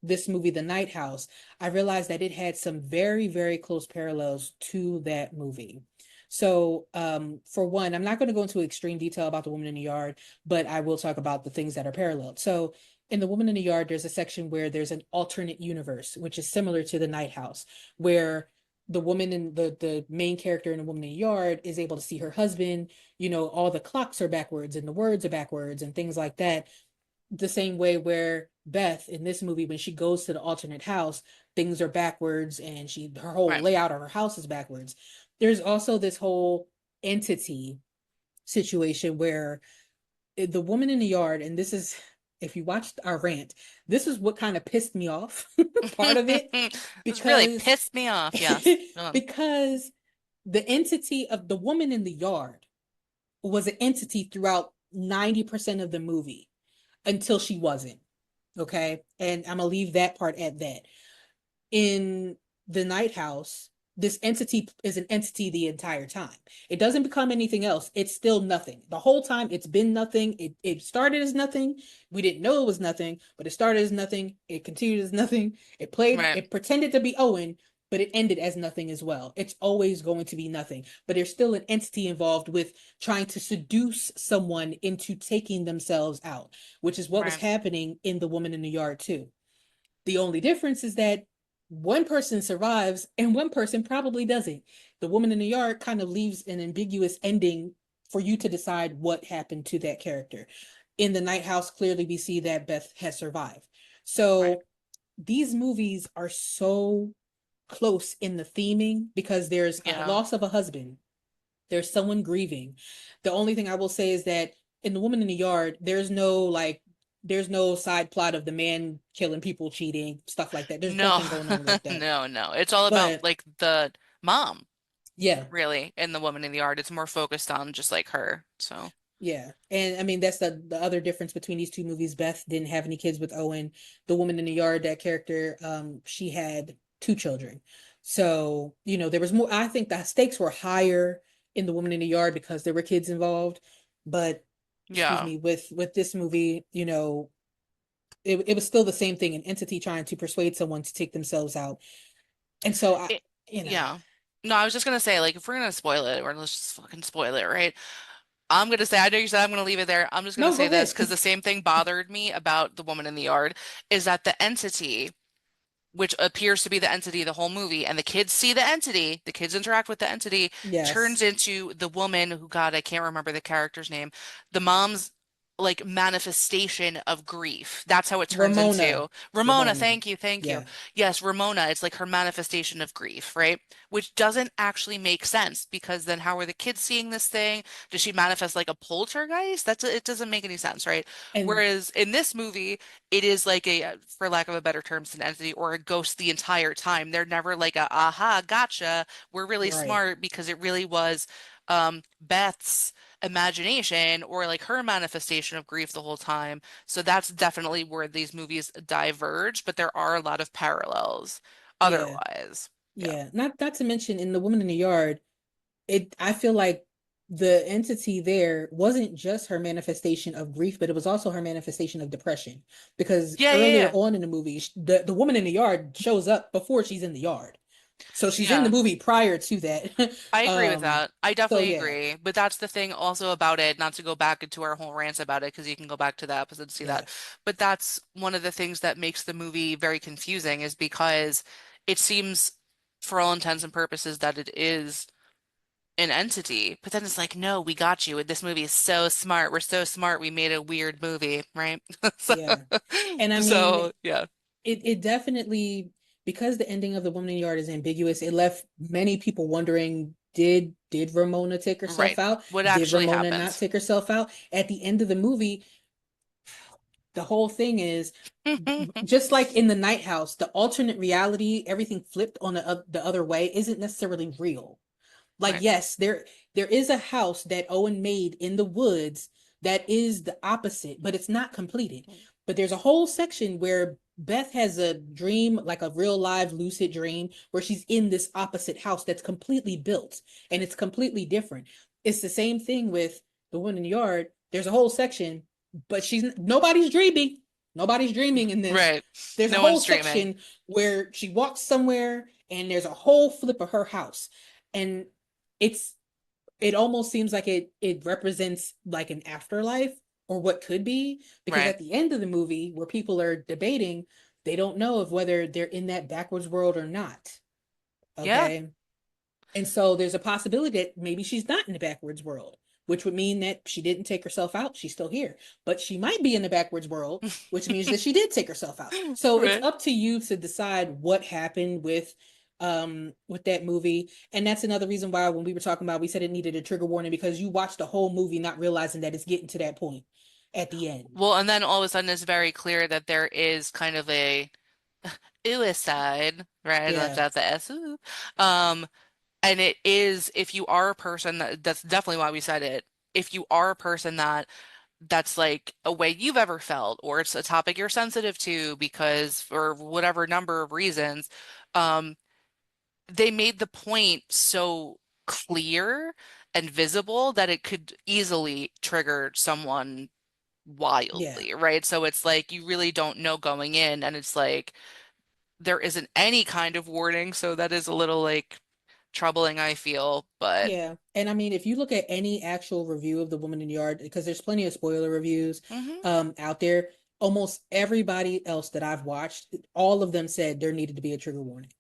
this movie, The Night House, I realized that it had some very, very close parallels to that movie. So, for one, I'm not going to go into extreme detail about The Woman in the Yard, but I will talk about the things that are paralleled. So, in The Woman in the Yard, there's a section where there's an alternate universe, which is similar to The Night House, where the woman in the main character in The Woman in the Yard is able to see her husband. All the clocks are backwards and the words are backwards and things like that. The same way where Beth in this movie, when she goes to the alternate house, things are backwards and her whole Right. layout of her house is backwards. There's also this whole entity situation where the woman in the yard, and this is, if you watched our rant, this is what kind of pissed me off, part of it, This really because pissed me off. Yes. Go on. because the entity of the woman in the yard was an entity throughout 90% of the movie until she wasn't. Okay. And I'm going to leave that part at that. In the Night House, this entity is an entity the entire time. It doesn't become anything else. It's still nothing. The whole time it's been nothing. It started as nothing. We didn't know it was nothing, but it started as nothing. It continued as nothing. Right. It pretended to be Owen, but it ended as nothing as well. It's always going to be nothing. But there's still an entity involved with trying to seduce someone into taking themselves out, which is what was Right. happening in The Woman in the Yard, too. The only difference is that one person survives and one person probably doesn't. The Woman in the Yard kind of leaves an ambiguous ending for you to decide what happened to that character. In The Night House, clearly we see that Beth has survived. Right. So these movies are so close in the theming because there's a Yeah. loss of a husband, there's someone grieving. The only thing I will say is that in The Woman in the Yard, there's no side plot of the man killing people, cheating, stuff like that. There's No, nothing going on like that. no, no. It's all about But like the mom, yeah, really, and the woman in the yard. It's more focused on just like her. So, yeah. And I mean that's the other difference between these two movies. Beth didn't have any kids with Owen. The Woman in the Yard, that character, she had two children. So, there was more. I think the stakes were higher in The Woman in the Yard because there were kids involved. But excuse yeah. me, with this movie, it was still the same thing, an entity trying to persuade someone to take themselves out. And so I, It, you know, yeah. No, I was just gonna say, like, if we're gonna spoil it, or let's just fucking spoil it, right? I'm gonna say, I know you said I'm gonna leave it there. I'm just gonna no, say go this ahead. because the same thing bothered me about the woman in the yard is that the entity, which appears to be the entity the whole movie, and the kids see the entity, the kids interact with the entity, Yes. turns into the woman who, God, I can't remember the character's name, the mom's like manifestation of grief. That's how it turns Ramona. into. Ramona, Ramona. thank you, thank you. Yeah. Yes, Ramona, it's like her manifestation of grief, right? Which doesn't actually make sense because then how are the kids seeing this thing? Does she manifest like a poltergeist? It doesn't make any sense, right? And Whereas in this movie, it is like for lack of a better term, it's an entity or a ghost the entire time. They're never like a, aha, gotcha. We're really right. smart because it really was Beth's imagination or like her manifestation of grief the whole time. So that's definitely where these movies diverge, but there are a lot of parallels Yeah. otherwise. Yeah. Yeah. Not to mention in The Woman in the Yard, I feel like the entity there wasn't just her manifestation of grief, but it was also her manifestation of depression. Because Yeah, yeah, earlier yeah. on in the movie, the woman in the yard shows up before she's in the yard. So she's in the Yeah. movie prior to that. I agree with that. I So definitely yeah, agree. But that's the thing also about it, not to go back into our whole rants about it, because you can go back to that episode to see that. yes, But that's one of the things that makes the movie very confusing is because it seems, for all intents and purposes, that it is an entity. But then it's like, no, we got you. This movie is so smart. We're so smart. We made a weird movie, right? So, yeah. And I mean, so yeah. it definitely, because the ending of The Woman in the Yard is ambiguous, it left many people wondering, did Ramona take herself Right. out? What Did actually Ramona not happens? take herself out? At the end of the movie, the whole thing is just like in the Night House, the alternate reality, everything flipped on the other way isn't necessarily real. Like, Right. yes, there is a house that Owen made in the woods that is the opposite, but it's not completed. But there's a whole section where Beth has a dream, like a real live lucid dream, where she's in this opposite house that's completely built and it's completely different. It's the same thing with the woman in the yard, there's a whole section, but nobody's dreaming. Nobody's dreaming in this. Right. There's a No whole one's dreaming. section where she walks somewhere and there's a whole flip of her house. And it's it almost seems like it represents like an afterlife or what could be, because Right. at the end of the movie where people are debating, they don't know of whether they're in that backwards world or not. Yeah. Okay. And so there's a possibility that maybe she's not in the backwards world, which would mean that she didn't take herself out. She's still here. But she might be in the backwards world, which means that she did take herself out. So it's Right. up to you to decide what happened with that movie. And that's another reason why when we were talking about, we said it needed a trigger warning, because you watch the whole movie not realizing that it's getting to that point at the end. Well, and then all of a sudden it's very clear that there is kind of a ooh side, right? Left Yeah. out the S. Ooh. Um, and it is if you are a person that's definitely why we said it. If you are a person that's like a way you've ever felt, or it's a topic you're sensitive to because for whatever number of reasons, um, they made the point so clear and visible that it could easily trigger someone Yeah. wildly, right? So it's like you really don't know going in, and it's like there isn't any kind of warning, so that is a little like troubling, I feel, but Yeah. And I mean, if you look at any actual review of The Woman in the Yard, because there's plenty of spoiler reviews hmm out there, almost everybody else that I've watched, all of them said there needed to be a trigger warning.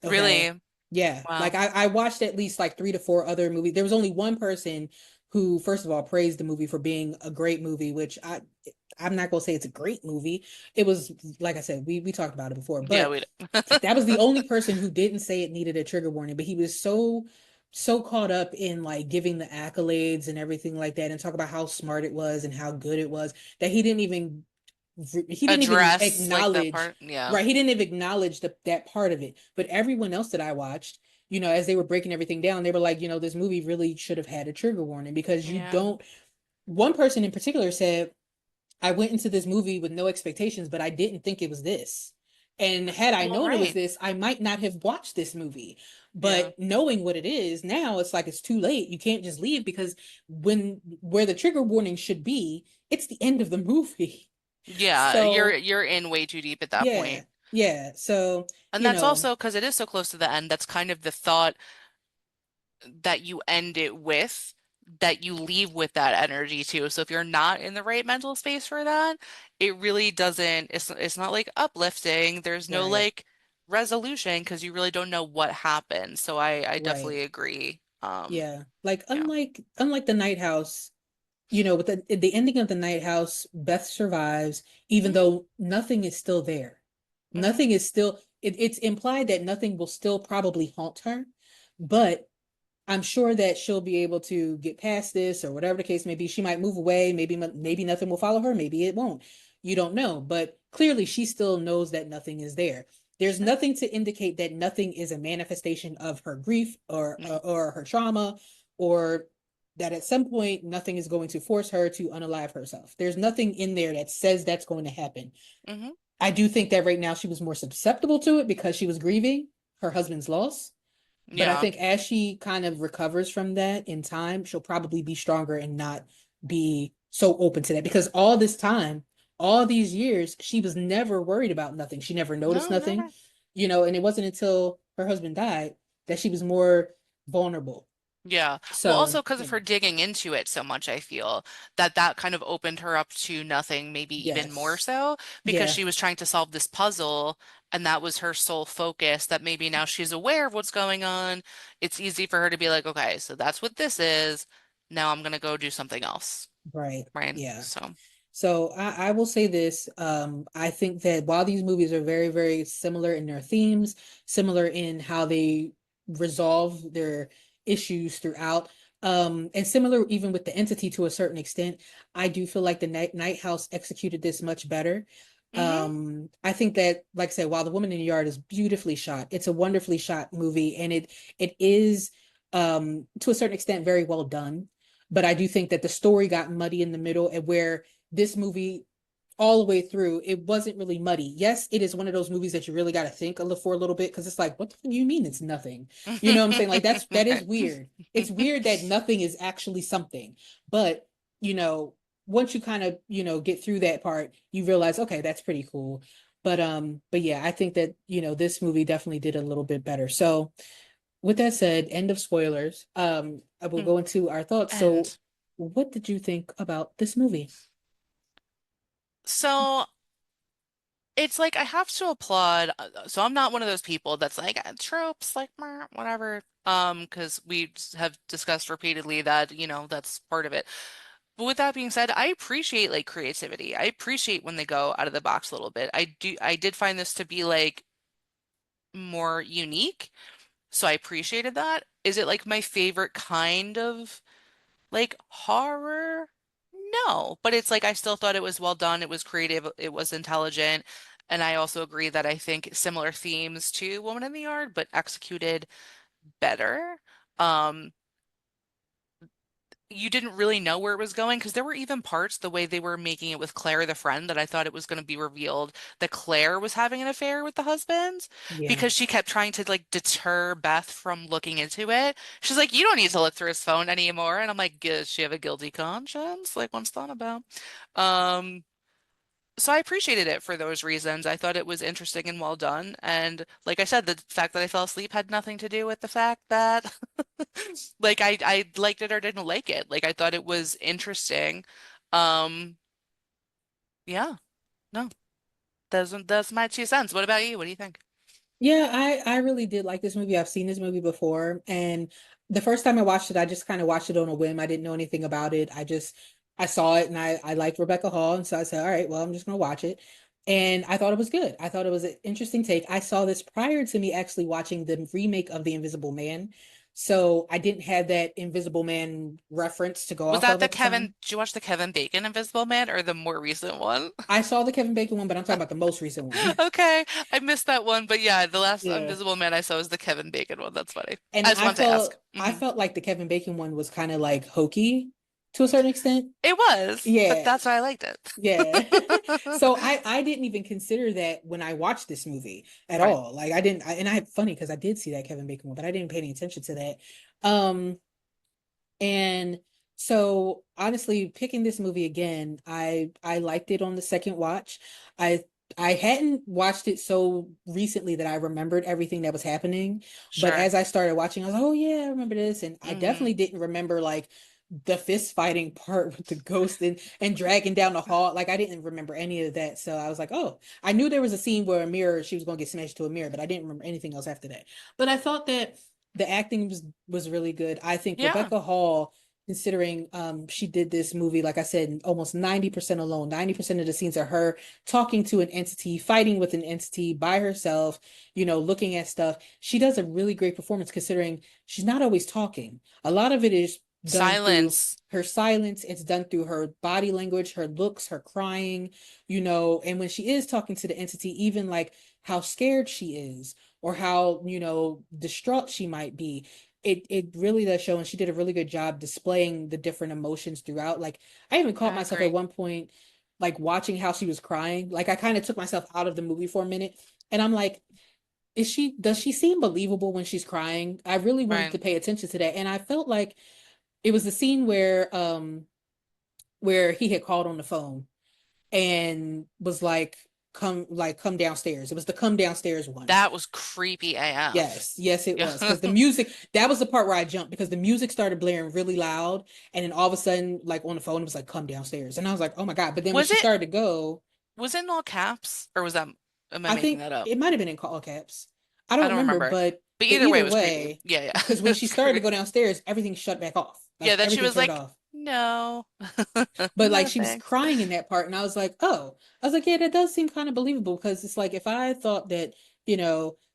Okay. really, Yeah. Like wow. I watched at least like 3 to 4 other movies. There was only one person who, first of all, praised the movie for being a great movie, which I'm not gonna say it's a great movie. It was, like I said, we talked about it before, Yeah, but we that was the only person who didn't say it needed a trigger warning. But he was so caught up in like giving the accolades and everything like that, and talk about how smart it was and how good it was, that he didn't even address like that acknowledge. part. Yeah. Right, he didn't even acknowledge that part of it. But everyone else that I watched, as they were breaking everything down, they were like, this movie really should have had a trigger warning, because you Yeah. don't. One person in particular said, I went into this movie with no expectations, but I didn't think it was this. And had I Well, known it was right. this, I might not have watched this movie. Yeah. But knowing what it is now, it's like it's too late. You can't just leave, because where the trigger warning should be, it's the end of the movie. Yeah, you're So you're in way too deep at that yeah, point. yeah. So, And that's also because it is so close to the end, that's kind of the thought that you end it with, that you leave with that energy too. So if you're not in the right mental space for that, it really doesn't, it's not like uplifting. There's no right, like resolution because you really don't know what happened. So I right. definitely agree. Yeah. Like Yeah. unlike the Night House, with the ending of the Night House, Beth survives, even hmm though nothing is still there. hmm Nothing is still, it's implied that nothing will still probably haunt her, but I'm sure that she'll be able to get past this, or whatever the case may be. She might move away. Maybe nothing will follow her. Maybe it won't. You don't know. But clearly, she still knows that nothing is there. There's nothing to indicate that nothing is a manifestation of her grief, or her trauma, or that at some point nothing is going to force her to unalive herself. There's nothing in there that says that's going to happen. hmm I do think that right now she was more susceptible to it because she was grieving her husband's loss. But I Yeah. think as she kind of recovers from that in time, she'll probably be stronger and not be so open to that. Because all this time, all these years, she was never worried about nothing. She never noticed No, nothing, never. and it wasn't until her husband died that she was more vulnerable. Yeah. Well, So, also because of her digging into it so much, I feel that that kind of opened her up to nothing, maybe even more yes. so, because Yeah, she was trying to solve this puzzle and that was her sole focus. That maybe now she's aware of what's going on. It's easy for her to be like, okay, so that's what this is. Now I'm gonna go do something else. right. Right. Yeah. So, So I will say this. I think that while these movies are very, very similar in their themes, similar in how they resolve their issues throughout, and similar even with the entity to a certain extent, I do feel like the Night House executed this much better. hmm I think that, like I said, while The Woman in the Yard is beautifully shot, it's a wonderfully shot movie, and it is to a certain extent very well done. But I do think that the story got muddy in the middle, and where this movie all the way through, it wasn't really muddy. Yes, it is one of those movies that you really got to think for a little bit, because it's like, what do you mean it's nothing? You know what I'm saying? Like that is Right. weird. it's weird that nothing is actually something. But, you know, once you kind of, get through that part, you realize, okay, that's pretty cool. But yeah, I think that, this movie definitely did a little bit better. So with that said, end of spoilers. I will go into our thoughts. So And what did you think about this movie? so it's like I have to applaud. So I'm not one of those people that's like tropes, like meh, whatever. Because we have discussed repeatedly that, that's part of it. But with that being said, I appreciate like creativity. I appreciate when they go out of the box a little bit. I did find this to be like more unique, so I appreciated that. Is it like my favorite kind of like horror? No, but it's like I still thought it was well done. It was creative. It was intelligent. And I also agree that I think similar themes to Woman in the Yard, but executed better. Um, you didn't really know where it was going because there were even parts the way they were making it with Claire, the friend, that I thought it was going to be revealed that Claire was having an affair with the husband Yeah. because she kept trying to like deter Beth from looking into it. She's like, "You don't need to look through his phone anymore." And I'm like, "Does she have a guilty conscience? Like once thought about." Um, so I appreciated it for those reasons. I thought it was interesting and well done. And like I said, the fact that I fell asleep had nothing to do with the fact that like I liked it or didn't like it. Like I thought it was interesting. Um yeah, no. That's my 2 cents. What about you? What do you think? Yeah, I really did like this movie. I've seen this movie before, and the first time I watched it, I just kind of watched it on a whim. I didn't know anything about it. I saw it and I liked Rebecca Hall, and so I said, all right, well, I'm just gonna watch it. And I thought it was good. I thought it was an interesting take. I saw this prior to me actually watching the remake of The Invisible Man. So I didn't have that Invisible Man reference to go Was off that of the at the time. Did you watch the Kevin Bacon Invisible Man or the more recent one? I saw the Kevin Bacon one, but I'm talking about the most recent one. Okay, I missed that one, but yeah, the last Yeah. Invisible Man I saw was the Kevin Bacon one. That's funny. And I just wanted to ask. I felt like the Kevin Bacon one was kind of like hokey to a certain extent. It was, but Yeah, that's why I liked it. yeah. So I didn't even consider that when I watched this movie at Right. all. Like I didn't and I funny because I did see that Kevin Bacon one, but I didn't pay any attention to that. Um and so honestly, picking this movie again, I liked it on the second watch. I I hadn't watched it so recently that I remembered everything that was happening, but Sure. as I started watching, I was like, "Oh yeah, I remember this." And I Hmm. definitely didn't remember like the fist fighting part with the ghost and dragging down the hall. Like I didn't remember any of that. So I was like, "Oh, I knew there was a scene where a mirror she was going to get smashed to a mirror, but I didn't remember anything else after that." But I thought that the acting was really good. I think Yeah, Rebecca Hall, considering she did this movie, like I said, almost 90% alone. 90% of the scenes are her talking to an entity, fighting with an entity by herself, looking at stuff. She does a really great performance considering she's not always talking. A lot of it is done through silence. her silence. It's done through her body language, her looks, her crying, and when she is talking to the entity, even like how scared she is or how, distraught she might be. It really does show, and she did a really good job displaying the different emotions throughout. Like I even caught I myself at agree. one point, like watching how she was crying. Like I kind of took myself out of the movie for a minute, and I'm like, does she seem believable when she's crying? I really wanted Right. to pay attention to that, and I felt like it was the scene where he had called on the phone and was like come downstairs. It was the come downstairs one. That was creepy AF. Yes, it Yeah. was. Because the music, that was the part where I jumped because the music started blaring really loud. And then all of a sudden, like on the phone, it was like, come downstairs. And I was like, oh my God. But then when Was she it started to go, was it in all caps or was that am I I making think that up? it might have been in all caps. I I don't don't remember, remember. but But either way it either was creepy. way, Yeah, yeah. because when she It's started to creepy. go downstairs, everything shut back off. Yeah, Like then she everything was turned like, off. "No." But like No, she was thanks. crying in that part, and I was like, oh, I was like, yeah, that does seem kind of believable because it's like if I thought that,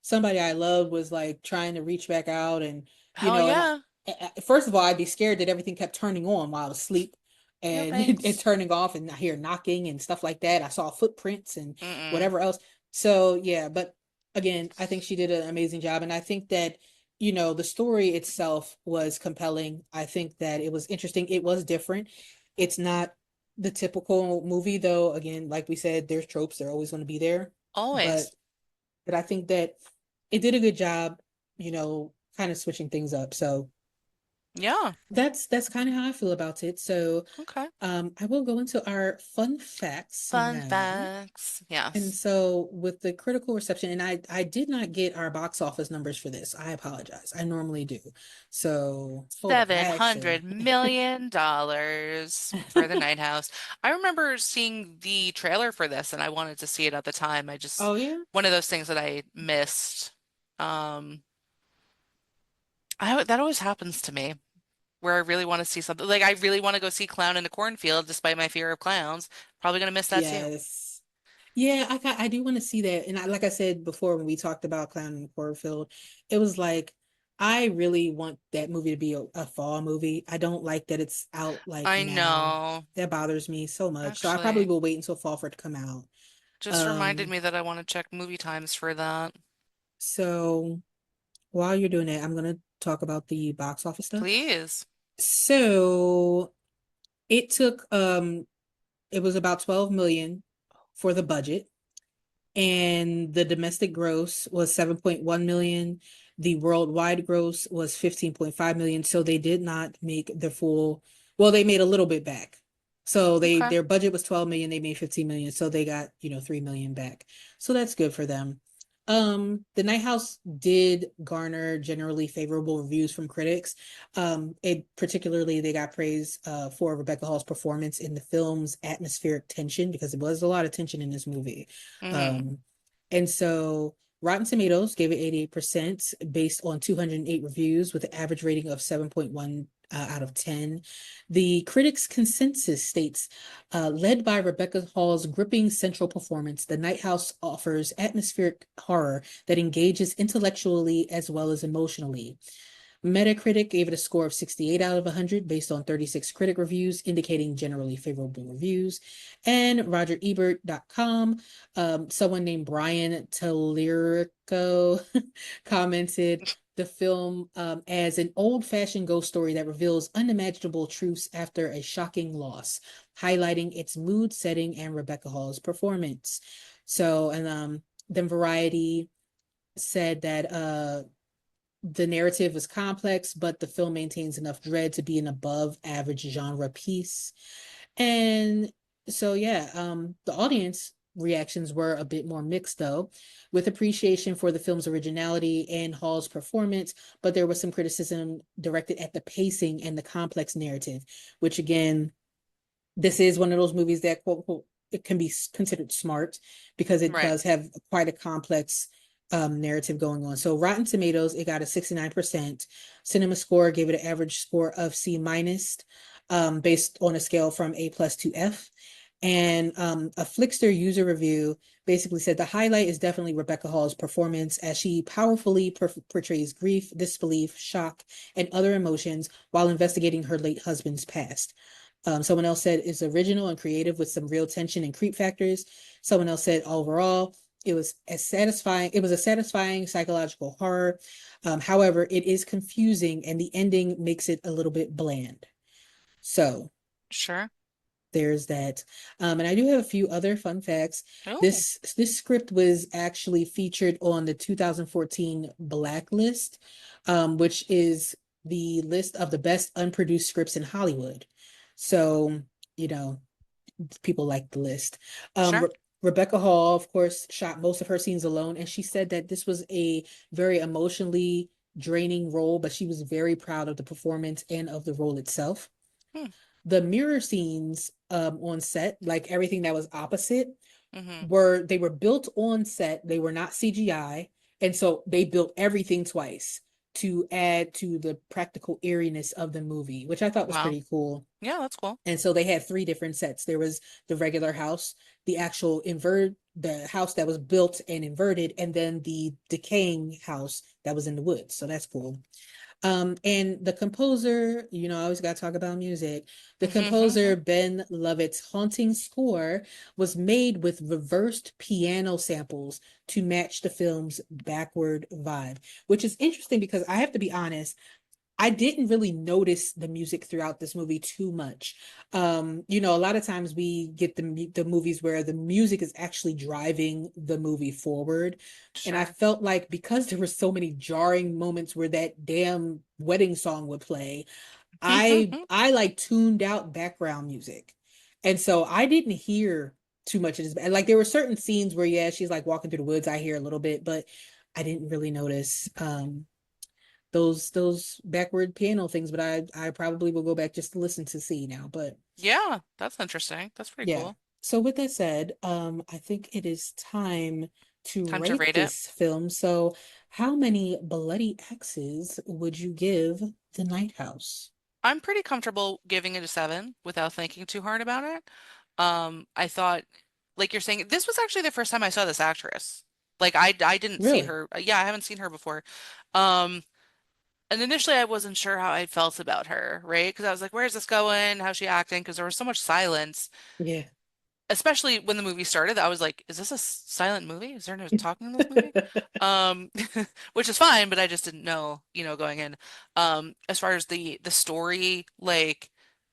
somebody I loved was like trying to reach back out and, Hell and yeah. first of all, I'd be scared that everything kept turning on while I was asleep No and it thanks. turning off and I hear knocking and stuff like that. I saw footprints and Mm-mm. whatever else. So yeah, but again, I think she did an amazing job. And I think that, the story itself was compelling. I think that it was interesting. It was different. It's not the typical movie, though. Again, like we said, there's tropes, they're always going to be there. But Always. but I think that it did a good job, kind of switching things up. So Yeah. That's kind of how I feel about it. So, Okay. I will go into our fun facts Fun now. facts. And Yes. so with the critical reception, and I did not get our box office numbers for this. I apologize. I normally do. So hold on. I $700 actually, million for the Night House. I remember seeing the trailer for this and I wanted to see it at the time. oh yeah, One of those things that I missed. Um, that always happens to me where I really want to see something. Like, I really want to go see Clown in a Cornfield despite my fear of clowns. Probably gonna miss that too. yes. Yeah, I do want to see that. And like I said before, when we talked about Clown in the Cornfield, it was like I really want that movie to be a fall movie. I don't like that it's out like I now. know. That bothers me so much. So I probably Actually, will wait until fall for it to come out. just reminded Um, me that I want to check movie times for that. so while you're doing that, I'm gonna talk about the box office stuff. Please. So it took it was about 12 million for the budget, and the domestic gross was 7.1 million. The worldwide gross was 15.5 million. So they did not make the full, well, they made a little bit back. So Okay. their budget was 12 million, they made 15 million. So they got, 3 million back. So that's good for them. The Night House did garner generally favorable reviews from critics. It particularly they got praise for Rebecca Hall's performance in the film's atmospheric tension, because there was a lot of tension in this movie. Mm-hmm. Um, and so Rotten Tomatoes gave it 88% based on 208 reviews with an average rating of 7.1 out of 10. The critics' consensus states, led by Rebecca Hall's gripping central performance, The Night House offers atmospheric horror that engages intellectually as well as emotionally. Metacritic gave it a score of 68 out of 100 based on 36 critic reviews, indicating generally favorable reviews. And RogerEbert.com, someone named Brian Tellerico commented the film as an old-fashioned ghost story that reveals unimaginable truths after a shocking loss, highlighting its mood setting and Rebecca Hall's performance. So, and then Variety said that the narrative is complex, but the film maintains enough dread to be an above average genre piece. And so, yeah, the audience reactions were a bit more mixed, though, with appreciation for the film's originality and Hall's performance, but there was some criticism directed at the pacing and the complex narrative, which again, this is one of those movies that quote unquote it can be considered smart because it Right. does have quite a complex narrative going on. So Rotten Tomatoes, it got a 69%. Cinema Score gave it an average score of C minus, based on a scale from A plus to F. And a Flickster user review basically said the highlight is definitely Rebecca Hall's performance as she powerfully portrays grief, disbelief, shock, and other emotions while investigating her late husband's past. Someone else said it's original and creative with some real tension and creep factors. Someone else said overall it was as satisfying. It was a satisfying psychological horror. However, it is confusing and the ending makes it a little bit bland. So Sure. there's that. And I do have a few other fun facts. Oh, This script was actually featured on the 2014 Blacklist, which is the list of the best unproduced scripts in Hollywood. So, you know, people like the list. sure. Rebecca Hall, of course, shot most of her scenes alone, and she said that this was a very emotionally draining role, but she was very proud of the performance and of the role itself. Hmm. The mirror scenes on set, like everything that was opposite, Mm-hmm. they were built on set. They were not CGI, and so they built everything twice to add to the practical eeriness of the movie, which I thought was Wow. pretty cool. Yeah, that's cool. And so they had three different sets. There was the regular house, the actual the house that was built and inverted, and then the decaying house that was in the woods. So that's cool. And the composer, I always got to talk about music. The composer, Ben Lovett's haunting score was made with reversed piano samples to match the film's backward vibe, which is interesting because I have to be honest, I didn't really notice the music throughout this movie too much. A lot of times we get the movies where the music is actually driving the movie forward. And I Sure. felt like because there were so many jarring moments where that damn wedding song would play, I like tuned out background music. And so I didn't hear too much of this. And like there were certain scenes where yeah, she's like walking through the woods, I hear a little bit, but I didn't really notice those backward piano things, but I probably will go back just to listen to see now. But Yeah, that's interesting. That's pretty yeah. cool. So with that said, I think it is time to Time to rate rate it. this film. So how many bloody X's would you give The Night House? I'm pretty comfortable giving it a 7 without thinking too hard about it. I thought, like you're saying, this was actually the first time I saw this actress. Like I didn't see Really? her. Yeah, I haven't seen her before. Um, and initially I wasn't sure how I felt about her, right? Because I was like, where's this going? How's she acting? Because there was so much silence, Yeah. especially when the movie started. I was like, is this a silent movie? Is there no talking in this movie? Um, which is fine, but I just didn't know, going in. As far as the story, like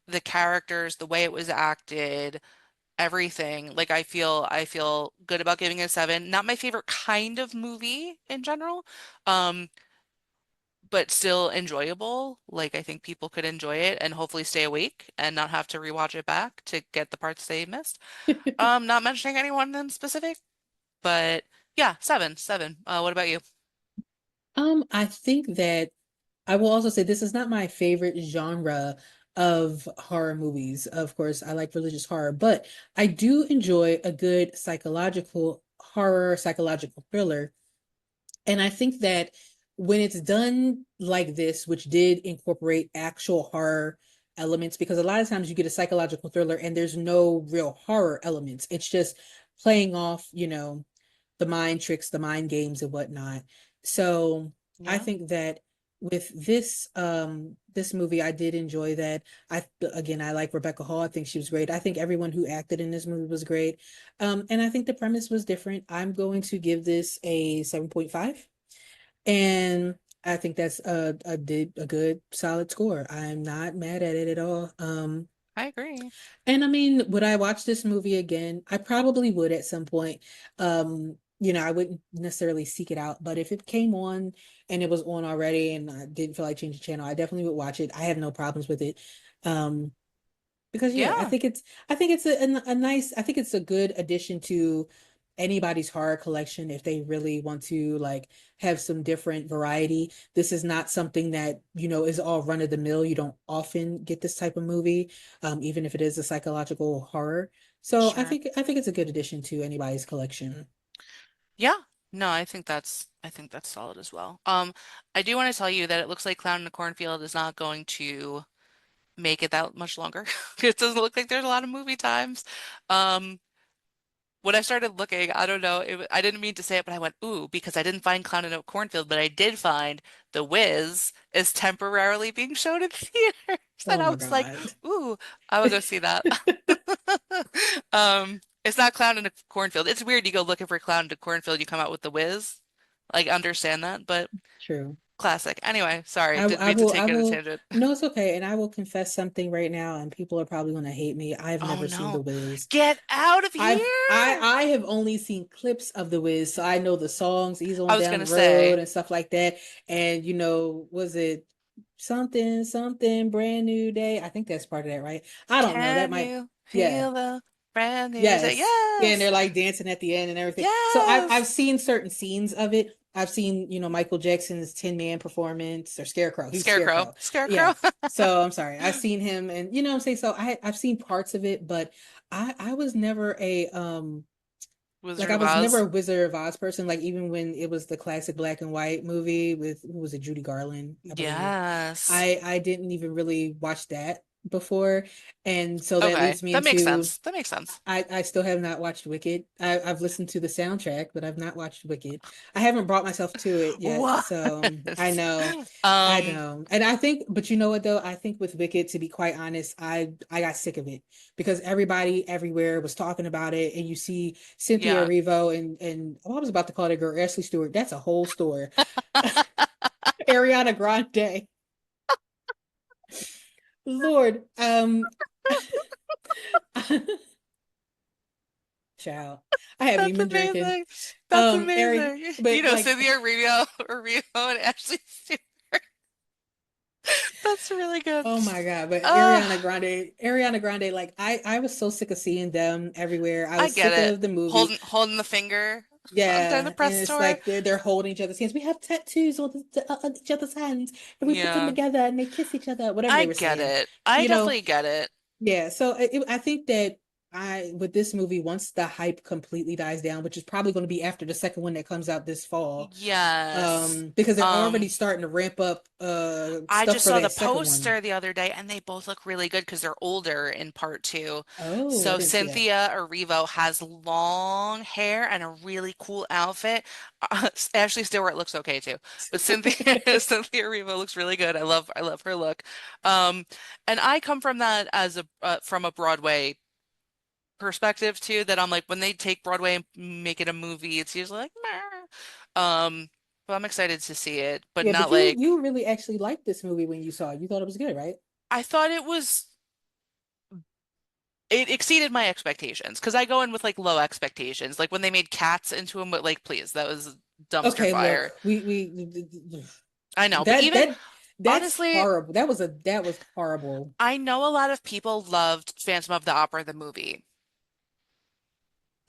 the characters, the way it was acted, everything, like I feel good about giving it a 7. Not my favorite kind of movie in general. Um, but still enjoyable. Like I think people could enjoy it and hopefully stay awake and not have to rewatch it back to get the parts they missed. Not mentioning anyone in specific, but yeah, 7, 7. What about you? I think that I will also say this is not my favorite genre of horror movies. Of course, I like religious horror, but I do enjoy a good psychological horror, psychological thriller. And I think that when it's done like this, which did incorporate actual horror elements, because a lot of times you get a psychological thriller and there's no real horror elements. It's just playing off, the mind tricks, the mind games and whatnot. So I Yeah. think that with this movie, I did enjoy that. I like Rebecca Hall. I think she was great. I think everyone who acted in this movie was great. And I think the premise was different. I'm going to give this a 7.5. And I think that's a good solid score. I'm not mad at it at all. I agree. And I mean, would I watch this movie again? I probably would at some point. I wouldn't necessarily seek it out, but if it came on and it was on already and I didn't feel like changing channel, I definitely would watch it. I have no problems with it. Um, because yeah, Yeah, I think it's a nice I think it's a good addition to anybody's horror collection if they really want to like have some different variety. This is not something that, is all run of the mill. You don't often get this type of movie, even if it is a psychological horror. So sure. I think it's a good addition to anybody's collection. Yeah. No, I think that's solid as well. I do want to tell you that it looks like Clown in the Cornfield is not going to make it that much longer. It doesn't look like there's a lot of movie times. Um, when I started looking, I don't know, I didn't mean to say it, but I went, ooh, because I didn't find Clown in a Cornfield, but I did find The Wiz is temporarily being shown in theaters. And Oh I my was like, God. ooh, I will go see that. It's not Clown in a Cornfield. It's weird you go looking for Clown in a Cornfield, you come out with The Wiz. Like, understand that, but True. classic. Anyway, sorry, didn't mean to I take it on a will, tangent. no, it's okay. And I will confess something right now, and people are probably going to hate me. I've Oh never seen The no. Wiz. Get out of here! I have only seen clips of The Wiz, so I know the songs, Ease I on was Down the gonna Road say, and stuff like that. And was it something, something, brand new day? I think that's part of that, right? I don't know. That can might, you yeah. feel the brand new day? Yes. Yeah, and Yes! they're like dancing at the end and everything. So I've Yes! seen certain scenes of it. I've seen, Michael Jackson's Tin Man performance or Scarecrow. He was Scarecrow. Scarecrow. Scarecrow Yeah. So I'm sorry. I've seen him and you know what I'm saying? So I've seen parts of it, but I was never Wizard I of was never Oz. a Wizard of Oz person. Like even when it was the classic black and white movie with who was it, Judy Garland, I believe. Yes. I didn't even really watch that before. And so that Okay, leads me that makes into sense. That makes sense. I still have not watched Wicked. I've listened to the soundtrack, but I've not watched Wicked. I haven't brought myself to it yet, What? so I Um, know, and I think, but you know what though? I think with Wicked, to be quite honest, I got sick of it because everybody everywhere was talking about it, and you see Cynthia yeah. Erivo and I was about to call that girl Ashley Stewart. That's a whole story. Ariana Grande. Lord, child, I haven't That's even been drinking. amazing. That's Ari, amazing. You but know, like, Cynthia Rio and Ashley Stewart. That's really good. oh my God, but Uh, Ariana Grande, like I was so sick of seeing them everywhere. I I was get sick it. of the movie. Holding the finger during the Yeah, and press it's tour. like they're holding each other's hands. We have tattoos on each other's hands, and we put them Yeah, together, and they kiss each other. Whatever I they were get saying, it. I you know. definitely get it. Yeah, so I think that I with this movie, once the hype completely dies down, which is probably going to be after the second one that comes out this fall, Yes. because they're already Um, starting to ramp up I stuff just for saw the that second one. poster the other day and they both look really good because they're older in part two. Oh, I So didn't see that. Cynthia Erivo has long hair and a really cool outfit. Ashley Stewart looks okay too, but Cynthia Erivo looks really good. I love her look. Um, and I come from that as a from a Broadway perspective too, that I'm like when they take Broadway and make it a movie, it's usually like meh. But I'm excited to see it, but Yeah, not but you like really actually liked this movie when you saw it. You thought it was good, right? I thought it exceeded my expectations because I go in with like low expectations. Like when they made Cats into a like please, that was dumpster Okay, fire. look, we I know, but that even that that's honestly, horrible. That was horrible. I know a lot of people loved Phantom of the Opera, the movie.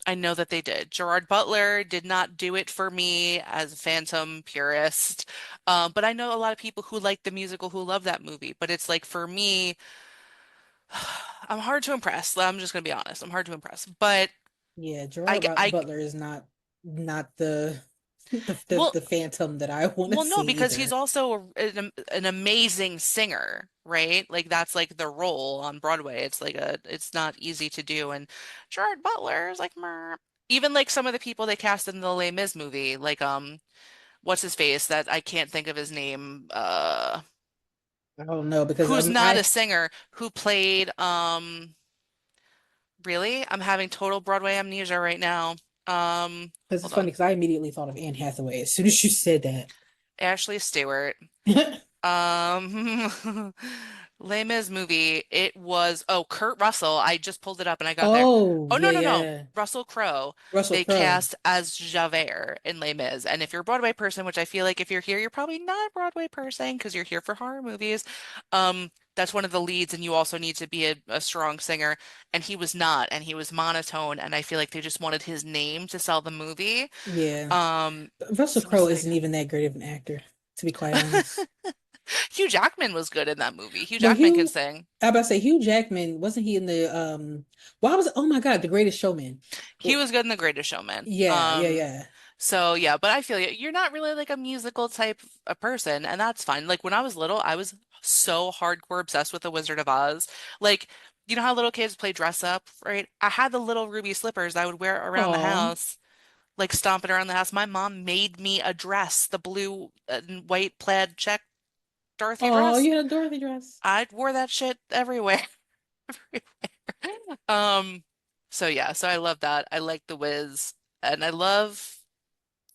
I know that they did. Gerard Butler did not do it for me as a Phantom purist. But I know a lot of people who like the musical who love that movie. But it's like for me, I'm hard to impress. I'm just gonna be honest. I'm hard to impress. But Yeah, I, I, Butler is not the well, the Phantom that I want to well, no, see because he's either. also an amazing singer, right? Like that's like the role on Broadway. It's not easy to do. And Gerard Butler is like, meh. Even like some of the people they cast in the Les Mis movie, like what's his face that I can't think of his name, I don't know because who's not a I singer, who played really? I'm having total Broadway amnesia right now. because it's Hold funny on. because I immediately thought of Anne Hathaway as soon as you said that. Ashley Stewart. Um, Les Mis movie. It was Kurt Russell. I just pulled it up and I got there. Oh Oh yeah, no. yeah, Russell Crowe. Russell They Crowe. cast as Javert in Les Mis. And if you're a Broadway person, which I feel like if you're here, you're probably not a Broadway person because you're here for horror movies. That's one of the leads, and you also need to be a strong singer. And he was not, and he was monotone, and I feel like they just wanted his name to sell the movie. Yeah, Um, Russell so Crowe it's like isn't even that great of an actor, to be quite honest. Hugh Jackman was good in that movie. Hugh No, Jackman can sing. I about to say Hugh Jackman wasn't he in the why was oh my God, The Greatest Showman. He Well, was good in The Greatest Showman. yeah. So yeah, but I feel you. You're not really like a musical type of person, and that's fine. Like when I was little, I was so hardcore obsessed with The Wizard of Oz. Like, you know how little kids play dress up, right? I had the little ruby slippers I would wear around the Aw. house, like stomping around the house. My mom made me a dress, the blue and white plaid check Dorothy Oh, dress. you had a Dorothy dress. I wore that shit everywhere. Um, so yeah, so I love that. I like The Wiz and I love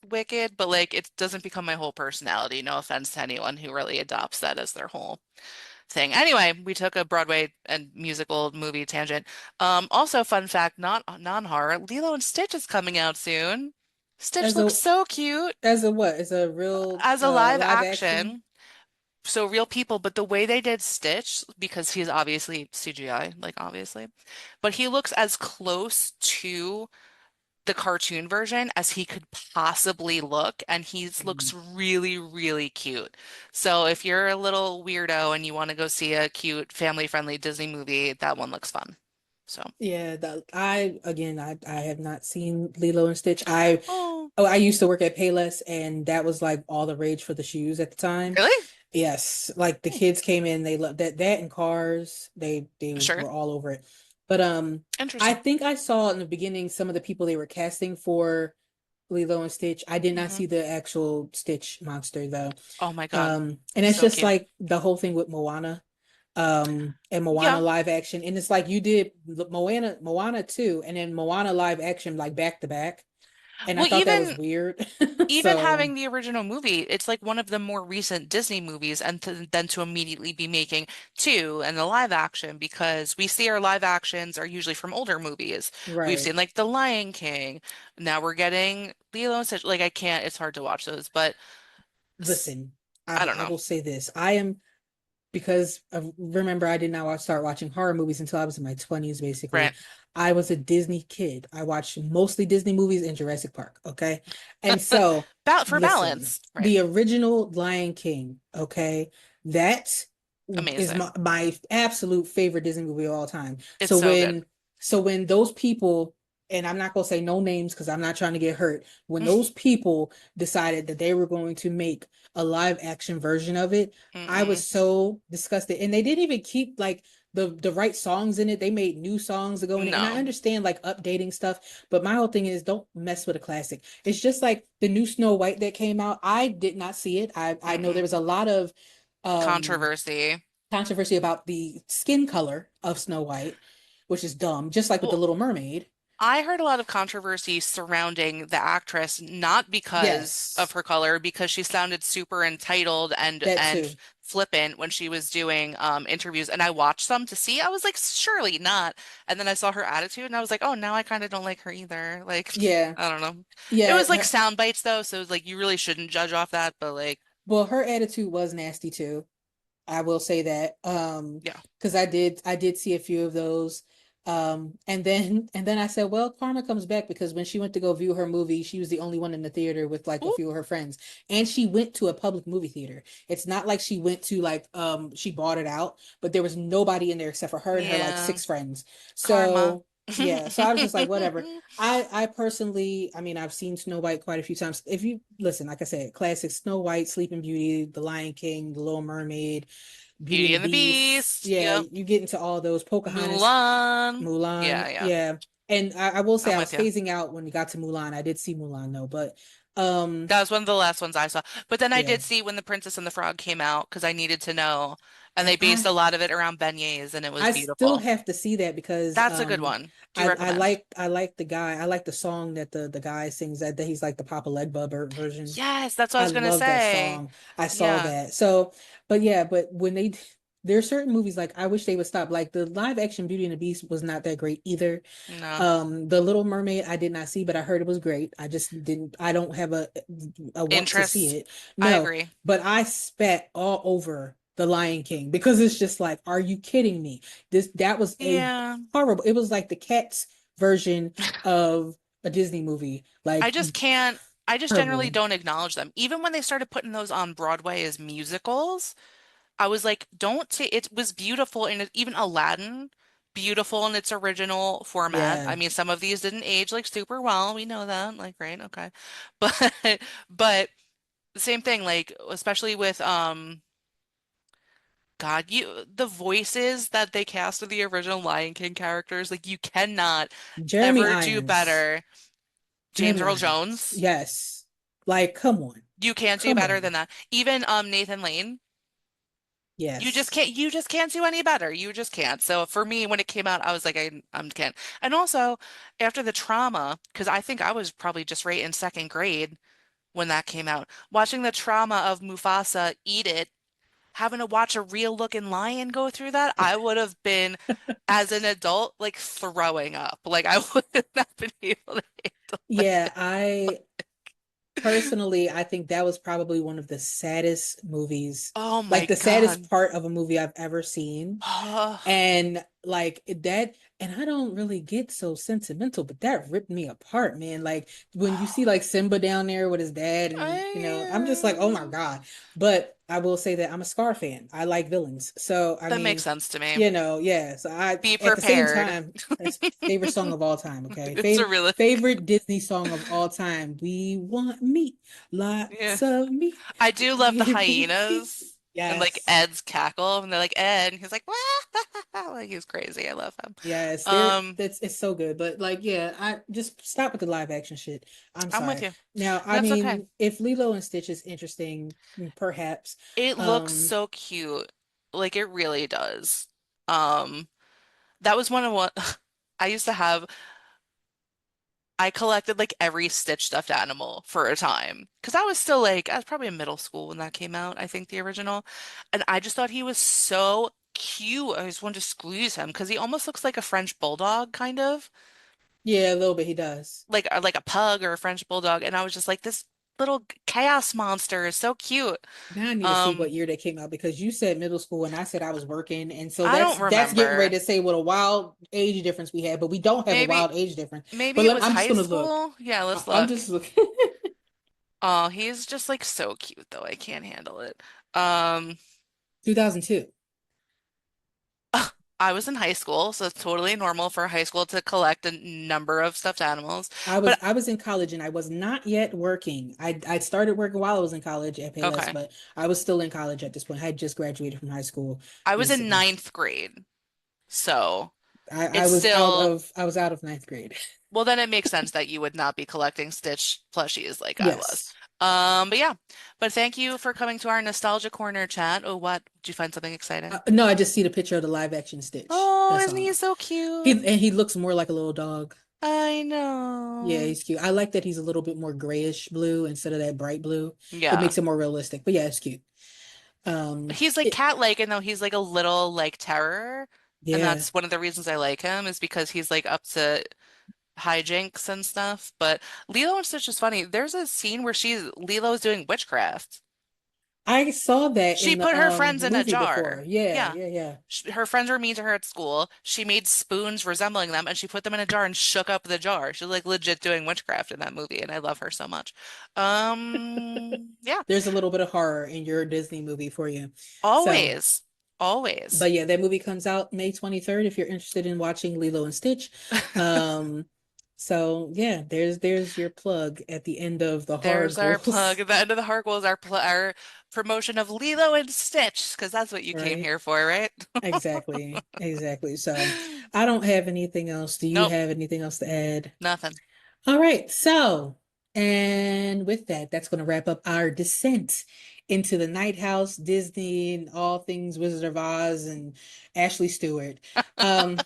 Wicked, but like it doesn't become my whole personality. No offense to anyone who really adopts that as their whole thing. Anyway, we took a Broadway and musical movie tangent. Also fun fact, not non-horror, Lilo and Stitch is coming out soon. Stitch As looks a so cute as a what? As a real as a live live action? action. So real people, but the way they did Stitch, because he's obviously CGI, like obviously, but he looks as close to the cartoon version as he could possibly look, and he looks really, really cute. So if you're a little weirdo and you want to go see a cute, family-friendly Disney movie, that one looks fun. So, Yeah, I again I have not seen Lilo and Stitch. I oh, Oh, I used to work at Payless, and that was like all the rage for the shoes at the time. really? Yes, like the kids came in, they loved that and Cars. They Sure. were all over it. But I Interesting. think I saw in the beginning some of the people they were casting for Lilo and Stitch. I did not Hmm. see the actual Stitch monster though. Oh my God. And it's So just cute. like the whole thing with Moana, and Moana Yeah. live action, and it's like you did Moana 2, and then Moana live action like back to back. And I Well, thought that was even weird. even So, having the original movie, it's like one of the more recent Disney movies, and then to immediately be making two and the live action because we see our live actions are usually from older movies. We've right. seen like The Lion King. Now we're getting Lilo and Stitch. Like I can't, it's hard to watch those, but s- Listen, I don't I know. will say this. I am because remember I did not start watching horror movies until I was in my 20s basically. Right. I was a Disney kid. I watched mostly Disney movies and Jurassic Park, okay? And so For listen, balance, right. the original Lion King, okay? That is Amazing. my absolute favorite Disney movie of all time. It's so good. So when those people, and I'm not gonna say no names because I'm not trying to get hurt, when those people decided that they were going to make a live action version of it, I was Mm-mm. so disgusted. And they didn't even keep like the right songs in it. They made new songs to go in it. And I No. understand like updating stuff, but my whole thing is don't mess with a classic. It's just like the new Snow White that came out. I did not see it. I know there Mm-mm. was a lot of um Controversy. controversy about the skin color of Snow White, which is dumb, just like with the Well, Little Mermaid. I heard a lot of controversy surrounding the actress, not because of Yes, her color, because she sounded super entitled that and too. flippant when she was doing interviews. And I watched some to see. I was like, surely not. And then I saw her attitude, and I was like, oh, now I kind of don't like her either. Like, Yeah, I don't know. It was like yeah. sound bites though, so it was like you really shouldn't judge off that. But like, Well, her attitude was nasty too. I will say that. yeah. Because I did see a few of those. And then I said, well, karma comes back because when she went to go view her movie, she was the only one in the theater with like a Ooh, few of her friends. And she went to a public movie theater. It's not like she went to like she bought it out, but there was nobody in there except for her and her like yeah, six friends. karma. So yeah, so I was just like, whatever. I personally, I mean, I've seen Snow White quite a few times. If you listen, like I said, classic Snow White, Sleeping Beauty, The Lion King, The Little Mermaid, Beauty and Beauty the and the Beast. Beast. Yeah, Yep. you get into all those. Pocahontas, Mulan. Mulan. Yeah, yeah. Yeah. And I will say I'm I with was you. phasing out when we got to Mulan. I did see Mulan though, but That was one of the last ones I saw. But then I yeah. did see when The Princess and the Frog came out because I needed to know. And And they based a lot of it around beignets and it was I still beautiful. have to see that because That's a good one. Do you I recommend? like the guy. I like the song that the guy sings that he's like the Papa Legba version. Yes, that's what I I was gonna love that say. song. I saw Yeah. that. So, but yeah, but when they there are certain movies like I wish they would stop. Like the live action Beauty and the Beast was not that great either. No. The Little Mermaid I did not see, but I heard it was great. I just didn't. I don't have a want to see Interest. it. I No, agree. but I spat all over the Lion King because it's just like, are you kidding me? That was a Yeah. horrible. It was like the Cats version of a Disney movie. I Like just can't, I just generally terrible. don't acknowledge them. Even when they started putting those on Broadway as musicals, I was like, don't say it was beautiful and even Aladdin, beautiful in its original format. I Yeah. mean, some of these didn't age like super well. We know that. Like, right, okay. But but the same thing, like especially with God, you the voices that they cast of the original Lion King characters, like you cannot Jeremy ever do Irons. better. James Jeremy Earl Irons. Jones, Yes. Like, come on. you can't do Come better on. than that. Even Nathan Lane. Yes. You just can't do any better. You just can't. So for me, when it came out, I was like, I can't. And also after the trauma, because I think I was probably just right in second grade when that came out, watching the trauma of Mufasa eat it, having to watch a real looking lion go through that, I would have been, as an adult, like throwing up. Like I would not been able to handle Yeah, it. I personally, I think that was probably one of the saddest movies, Oh like my the saddest God. part of a movie I've ever seen. And like that, and I don't really get so sentimental, but that ripped me apart, man. Like when you see like Simba down there with his dad, and I'm just like, oh my God. But I will say that I'm a Scar fan. I like villains. So I That makes mean, sense to me. yeah. So I Be at the same prepared. time, that's favorite song of all time, okay? It's a really Favorite Disney song of all time. We want meat, yeah. lots of meat. I do love the Give me meat. hyenas and like Yes. Ed's cackle, and they're like Ed, and he's like, "Wah!" Like he's crazy. I love him. Yes, there Um, that's it's so good. But like, yeah, I just stop with the live action shit. I'm I'm with sorry. you. Now, I That's okay. mean, if Lilo and Stitch is interesting, perhaps. It looks Um, so cute. Like it really does. Um, that was one of what I used to have. I collected like every Stitch stuffed animal for a time because I was still like I was probably in middle school when that came out, I think the original. And I just thought he was so cute. I just wanted to squeeze him because he almost looks like a French bulldog kind of. Yeah, a little bit he does. Like a pug or a French bulldog, and I was just like, this little chaos monster is so cute. Now I need to see Um, what year they came out because you said middle school and I said I was working, and so I don't that's getting ready remember. to say what a wild age difference we had, but we don't have a Maybe wild age difference. maybe But it was I'm just high gonna look. school. Yeah, let's I'm look. just looking. Oh, he's just like so cute though. I can't handle it. Um, 2002. I was in high school, so it's totally normal for high school to collect a number of stuffed animals. But I was in college and I was not yet working. I started working while I was in college at Payless, okay, but I was still in college at this point. I had just graduated from high school I was in recently. ninth grade, so it's I was out of ninth grade. well, then it makes sense that you would not be collecting Stitch plushies like I was. Yes. But yeah. But thank you for coming to our nostalgia corner chat. Oh, what? Did you find something exciting? No, I just see the picture of the live action Stitch. Oh, That's isn't he all. so cute? He looks more like a little dog. I Yeah, know. he's cute. I like that he's a little bit more grayish blue instead of that bright blue. It Yeah. makes it more realistic. But yeah, it's cute. He's like cat-like, and though he's like a little like terror, and Yeah. that's one of the reasons I like him is because he's like up to hijinks and stuff. But Lilo and Stitch is funny. There's a scene where Lilo's doing witchcraft. I saw that She in the put her friends in a movie before. jar. Yeah, Yeah. yeah, yeah. Her friends were mean to her at school. She made spoons resembling them and she put them in a jar and shook up the jar. She's like legit doing witchcraft in that movie, and I love her so much. Yeah, There's a little bit of horror in your Disney movie for you. So, always, always. but yeah, that movie comes out May 23rd if you're interested in watching Lilo and Stitch. Um, so yeah, there's your plug at the end of the horror There's our plug. ghouls, At the end of the Harkles, our promotion of Lilo and Stitch, because that's what you came right? here for, right? Exactly, exactly. So I don't have anything else. Do you Nope, have anything else to add? nothing. All right. So, and with that, that's going to wrap up our descent into the Night House, Disney, and all things Wizard of Oz and Ashley Stewart. Um,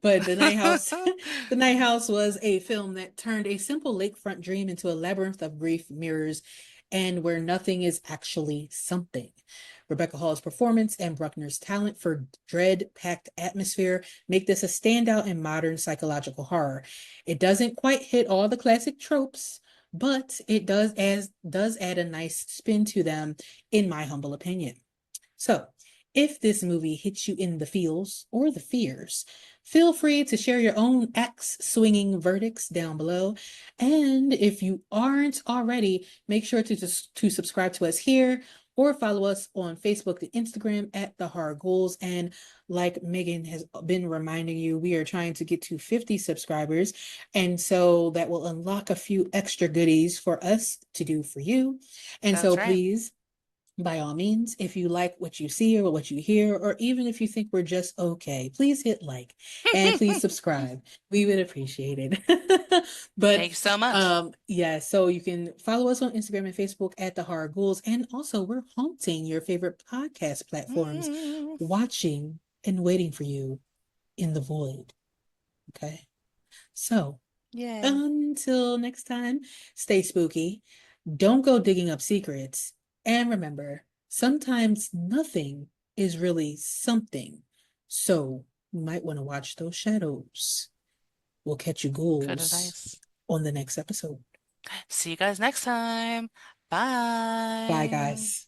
but the Night House was a film that turned a simple lakefront dream into a labyrinth of grief, mirrors, and where nothing is actually something. Rebecca Hall's performance and Bruckner's talent for dread-packed atmosphere make this a standout in modern psychological horror. It doesn't quite hit all the classic tropes, but it does add a nice spin to them, in my humble opinion. So, if this movie hits you in the feels or the fears, feel free to share your own axe swinging verdicts down below. And if you aren't already, make sure to subscribe to us here or follow us on Facebook and Instagram at the Horror Ghouls. And like Megan has been reminding you, we are trying to get to 50 subscribers. And so that will unlock a few extra goodies for us to do for you. And That's so right. please, by all means, if you like what you see or what you hear, or even if you think we're just okay, please hit like and please subscribe. We would appreciate it. Thank But you so much. yeah, so you can follow us on Instagram and Facebook at the Horror Ghouls. And also we're haunting your favorite podcast platforms, Mm, watching and waiting for you in the void. Okay. So yay. until next time, stay spooky. Don't go digging up secrets. And remember, sometimes nothing is really something. So you might want to watch those shadows. We'll catch you Good ghouls advice. on the next episode. See you guys next time. Bye, Bye. guys.